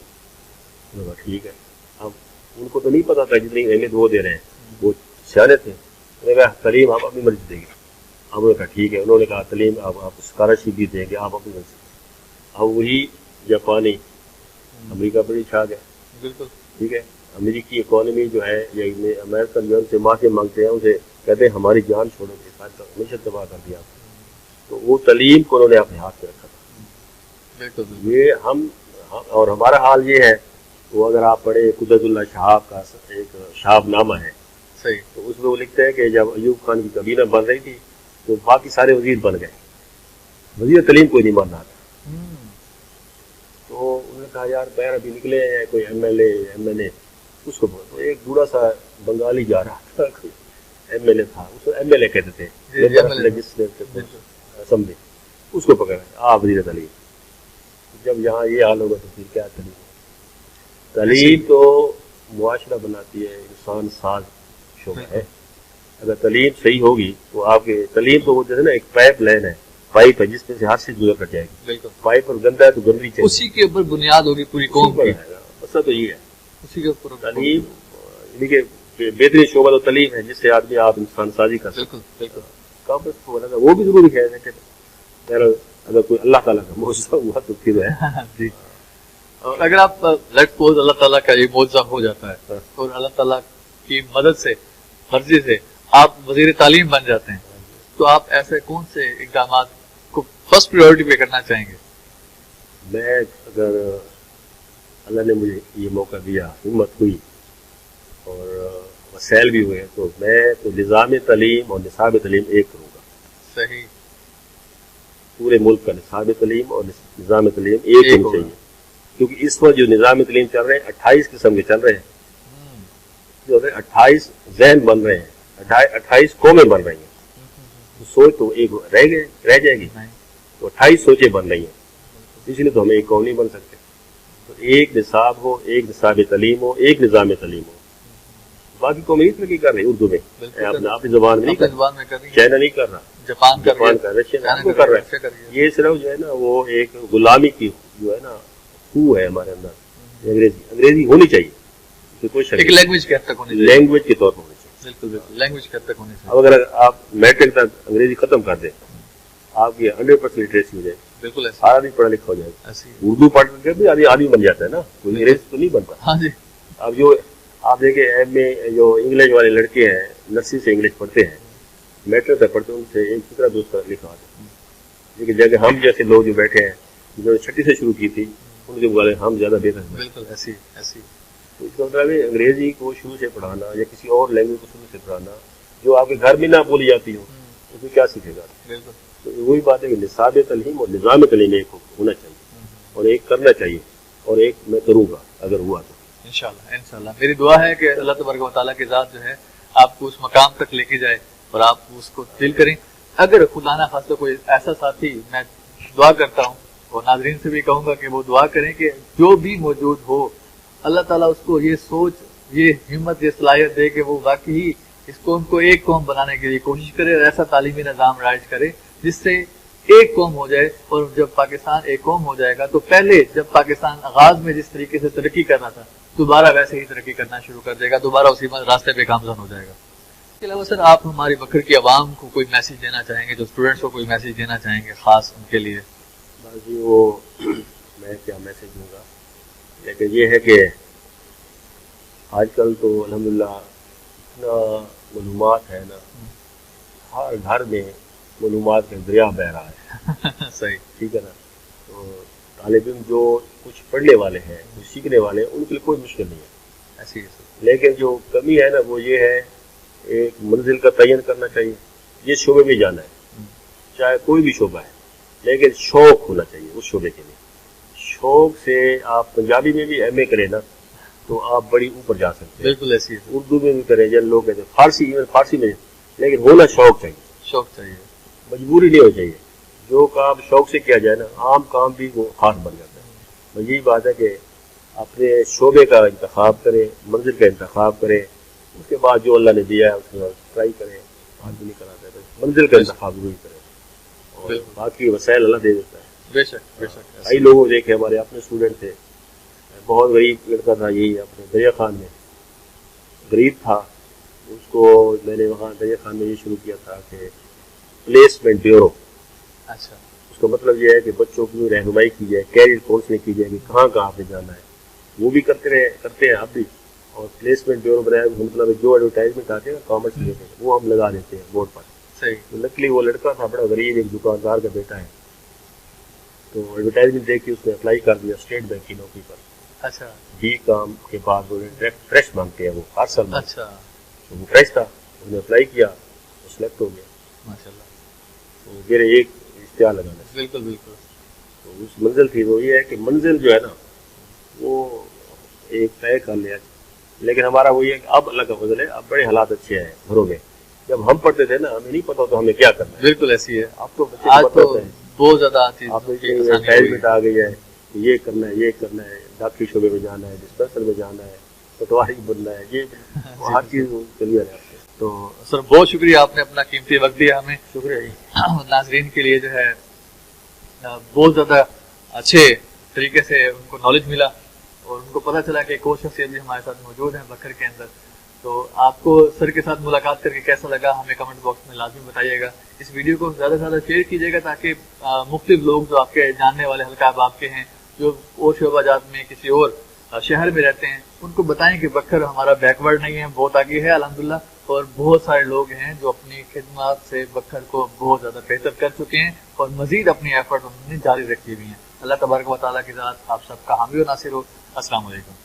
انہوں نے کہا ٹھیک ہے، اب ان کو تو نہیں پتا تھا جتنی اہمیت وہ دے رہے ہیں، وہ سیانے تھے، انہوں نے کہا تعلیم آپ اپنی مرضی دیں گے، اب انہوں نے کہا ٹھیک ہے، انہوں نے کہا تعلیم آپ اسکالرشپ بھی دیں گے، آپ اپنی مرضی سے۔ اب وہی جاپانی امریکہ پر ہی چھا گئے، بالکل، ٹھیک ہے، امریکی اکانومی جو ہے یہ امریکن جو ان سے معافی مانگتے ہیں، اسے کہتے ہیں ہماری جان چھوڑو گے، ہمیشہ تباہ کر دیا، تو وہ تعلیم کو انہوں نے اپنے ہاتھ میں رکھا تھا۔ بالکل، یہ ہم اور ہمارا حال یہ ہے، وہ اگر آپ پڑھے قدرت اللہ شہاب کا ایک شہاب نامہ ہے، صحیح، تو اس میں وہ لکھتے ہیں کہ جب ایوب خان کی کابینہ بن رہی تھی تو باقی سارے وزیر بن گئے، وزیر تعلیم کوئی نہیں بن رہا تھا، تو انہوں نے کہا یار پیر ابھی نکلے ہیں، کوئی ایم ایل اے اس کو تو ایک بوڑھا سا بنگالی جا رہا تھا، ایم ایل اے تھا، اس کو ایم ایل اے کہتے تھے، اسمبلی اس کو پکڑا آپ وزیر تعلیم. جب یہاں یہ حال ہوگا تو پھر کیا تعلیم تو معاشرہ بناتی ہے، انسان ساز شعبہ ہے. اگر تعلیم صحیح ہوگی تو آپ کے تعلیم تو وہ جیسے نا ایک پائپ لائن ہے، پائپ ہے جس میں سے ہر چیز گزر کر جائے گی. بالکل پائپ پر گندا ہے تو گندگی چاہیے، اسی کے اوپر بنیاد ہوگی پوری قوم کی. مسئلہ تو یہ ہے اسی کے اوپر تعلیم، یعنی کہ بہترین شعبہ تو تعلیم ہے جس سے آدمی آپ انسان سازی کر سکتے. بالکل بالکل کامرس کو وہ بھی ضروری ہے، لیکن اگر کوئی اللہ تعالیٰ کا معجزہ ہوا تو پھر ہے. جی. اور اگر آپ لیٹ سپوز اللہ تعالیٰ کا یہ معجزہ ہو جاتا ہے اور اللہ تعالیٰ کی مدد سے مرضی سے آپ وزیر تعلیم بن جاتے ہیں تو آپ ایسے کون سے اقدامات کو فرسٹ پریورٹی پہ کرنا چاہیں گے؟ میں اگر اللہ نے مجھے یہ موقع دیا، ہمت ہوئی اور وسائل بھی ہوئے تو میں تو نظام تعلیم اور نصاب تعلیم ایک کروں گا. صحیح. پورے ملک کا نصاب تعلیم اور نظام تعلیم ایک ہونا چاہیے، کیونکہ اس وقت جو نظام تعلیم چل رہے ہیں 28 قسم کے چل رہے ہیں، جو 28 ذہن بن رہے ہیں، 28 قومیں بن رہی ہیں. سوچ تو ایک رہ جائے گی، تو 28 سوچیں بن رہی ہیں، اس لیے تو ہمیں ایک قوم نہیں بن سکتے. تو ایک نصاب ہو، ایک نصاب تعلیم ہو، ایک نظام تعلیم ہو. باقی قومیں اس ترقی کر رہی اردو میں، اپنی زبان میں نہیں کر رہا، چائنا نہیں کر رہا، جاپان کا رشیا کو کر رہا ہے. یہ صرف جو ہے نا وہ ایک غلامی کی جو ہے نا خو ہے ہمارے اندر. انگریزی ہونی چاہیے، کوئی شک ایک لینگویج کے حد تک ہونی چاہیے، لینگویج کے طور پر ہونی چاہیے. بالکل بالکل لینگویج کے حد تک ہونی چاہیے. اب اگر آپ میٹرک تک انگریزی ختم کر دیں، آپ کی 100% لٹریسی ہو جائے، بالکل سارا بھی پڑھا لکھا ہو جائے گا. ایسی. اردو پڑھ کر بھی آدمی بن جاتا ہے نا، کوئی انگریزی تو نہیں بنتا. ہاں جی. اب جو آپ دیکھیں ایم اے جو انگلش والے لڑکے ہیں، نرسری سے انگلش پڑھتے ہیں، میٹرک تک پڑھتے ہیں، ان سے ایک فکرہ دوسرا لکھا آتا ہے. لیکن جگہ ہم جیسے لوگ جو بیٹھے ہیں جنہوں نے 6 سے شروع کی تھی، ان کے مقابلے ہم زیادہ بہتر ہیں. بالکل ایسی ایسی. تو اس کا مطلب ہے انگریزی کو شروع سے پڑھانا یا کسی اور لینگویج کو شروع سے پڑھانا جو آپ کے گھر میں نہ بولی جاتی ہو، اس میں کیا سیکھے گا. بالکل. تو وہی بات ہے کہ نصاب تعلیم اور نظام تعلیم ایک ہونا چاہیے اور ایک کرنا چاہیے، اور ایک میں کروں گا اگر ہوا تو انشاءاللہ. انشاءاللہ میری دعا ہے کہ اللہ تبارک و تعالیٰ کی ذات جو ہے آپ کو اس مقام تک لے کے جائے اور آپ اس کو دل کریں. اگر خدا نہ خواستہ کوئی ایسا ساتھی، میں دعا کرتا ہوں اور ناظرین سے بھی کہوں گا کہ وہ دعا کریں کہ جو بھی موجود ہو اللہ تعالیٰ اس کو یہ سوچ، یہ ہمت، یہ صلاحیت دے کہ وہ واقعی اس قوم کو ایک قوم بنانے کے لیے کوشش کرے اور ایسا تعلیمی نظام رائج کرے جس سے ایک قوم ہو جائے. اور جب پاکستان ایک قوم ہو جائے گا تو پہلے جب پاکستان آغاز میں جس طریقے سے ترقی کر رہا تھا دوبارہ ویسے ہی ترقی کرنا شروع کر دے گا، دوبارہ اسی راستے پہ گامزن ہو جائے گا. اس کے علاوہ سر آپ ہماری بکر کی عوام کو کوئی میسج دینا چاہیں گے، جو اسٹوڈنٹس کو کوئی میسج دینا چاہیں گے خاص ان کے لیے؟ جی وہ میں کیا میسج دوں گا، لیکن یہ ہے کہ آج کل تو الحمدللہ اتنا معلومات ہے نا، ہر گھر میں معلومات کا دریا بہ رہا ہے. صحیح. ٹھیک ہے نا. تو طالب علم جو کچھ پڑھنے والے ہیں، کچھ سیکھنے والے ہیں، ان کے لیے کوئی مشکل نہیں ہے. ایسی ہے. لیکن جو کمی ہے نا وہ یہ ہے، ایک منزل کا تعین کرنا چاہیے. جس شعبے میں جانا ہے، چاہے کوئی بھی شعبہ ہے، لیکن شوق ہونا چاہیے اس شعبے کے لیے. شوق سے آپ پنجابی میں بھی ایم اے کریں نا تو آپ بڑی اوپر جا سکتے ہیں. بالکل ایسی ہے. اردو میں بھی کریں، جن لوگ کہتے ہیں فارسی، ایون فارسی میں، لیکن ہونا شوق چاہیے. شوق چاہیے، مجبوری نہیں ہو چاہیے. جو کام شوق سے کیا جائے نا، عام کام بھی وہ خاص بن جاتا ہے. بس یہی بات ہے کہ اپنے شعبے کا انتخاب کرے، منزل کا انتخاب کرے، اس کے بعد جو اللہ نے دیا ہے اس کے بعد ٹرائی کرے. آدمی نہیں کراتا ہے، منزل کا انتخاب ضروری کرے، اور باقی وسائل اللہ دے دیتا ہے. بے شک بے شک. کئی لوگوں دیکھے، ہمارے اپنے اسٹوڈنٹ تھے، بہت غریب لڑکا تھا، یہی اپنے دریا خان میں غریب تھا. اس کو میں نے وہاں دریا خان میں یہ شروع کیا تھا کہ پلیسمنٹ بیورو. اچھا. اس کا مطلب یہ ہے کہ بچوں کی رہنمائی کی جائے، کیریئر کونسلنگ کی جائے کہ کہاں کہاں آپ نے جانا ہے. وہ بھی کرتے ہیں اب بھی. اور پلیسمنٹ بیورو بنایا، مطلب جو ایڈورٹائزمنٹ آتے ہیں کامرس ریلیٹڈ وہ ہم لگا دیتے ہیں بورڈ پر. صحیح. تو لکلی وہ لڑکا تھا بڑا غریب، ایک دکاندار کا بیٹا ہے، تو ایڈورٹائزمنٹ دیکھ کے اس نے اپلائی کر دیا اسٹیٹ بینک کی نوکری پر. اچھا. بی کام کے بعد وہ ڈائریکٹ فریش مانگتے ہیں، وہ ہر سال. اچھا. تو وہ فریش تھا، اس نے اپلائی کیا، وہ سلیکٹ ہو گیا. ماشاء اللہ. تو میرے ایک اشتہار لگانا. بالکل بالکل. تو اس منزل تھی وہ یہ ہے کہ منزل جو ہے نا وہ ایک طے کر لیا. لیکن ہمارا وہ یہ ہے کہ اب اللہ کا فضل ہے، اب بڑے حالات اچھے ہیں گھروں میں. جب ہم پڑھتے تھے نا ہمیں نہیں پتا تو ہمیں کیا کرنا ہے. بالکل ایسی ہے. اب تو بچے آج کو تو پتہ ہے بہت زیادہ چیز آپ نے کی آسانی ہوئی ہے۔ میں آ گئی ہے، یہ کرنا ہے، یہ کرنا ہے، ڈاکٹری شعبے میں جانا ہے، ڈسپینسر میں جانا ہے، پٹواری بننا ہے، یہ ہر چیز کلیئر ہے آپ سے۔ تو سر بہت شکریہ، آپ نے اپنا قیمتی وقت دیا ہمیں۔ شکریہ جی۔ ناظرین کے لیے جو ہے بہت زیادہ اچھے طریقے سے ان کو نالج ملا اور ان کو پتہ چلا کہ ایک اور شخصیت بھی ہمارے ساتھ موجود ہیں بکر کے اندر۔ تو آپ کو سر کے ساتھ ملاقات کر کے کیسا لگا ہمیں کمنٹ باکس میں لازمی بتائیے گا۔ اس ویڈیو کو زیادہ سے زیادہ شیئر کیجیے گا تاکہ مختلف لوگ جو آپ کے جاننے والے حلقہ آپ کے ہیں، جو اور شعبہ جات میں کسی اور شہر میں رہتے ہیں، ان کو بتائیں کہ بکر ہمارا بیکورڈ نہیں ہے، بہت آگے ہے الحمدللہ، اور بہت سارے لوگ ہیں جو اپنی خدمات سے بکر کو بہت زیادہ بہتر کر چکے ہیں اور مزید اپنی ایفرٹ انہوں نے جاری رکھی ہوئی ہیں۔ اللہ تبارک و تعالیٰ کی ذات آپ سب کا حامی و ناصر ہو۔ السلام علیکم۔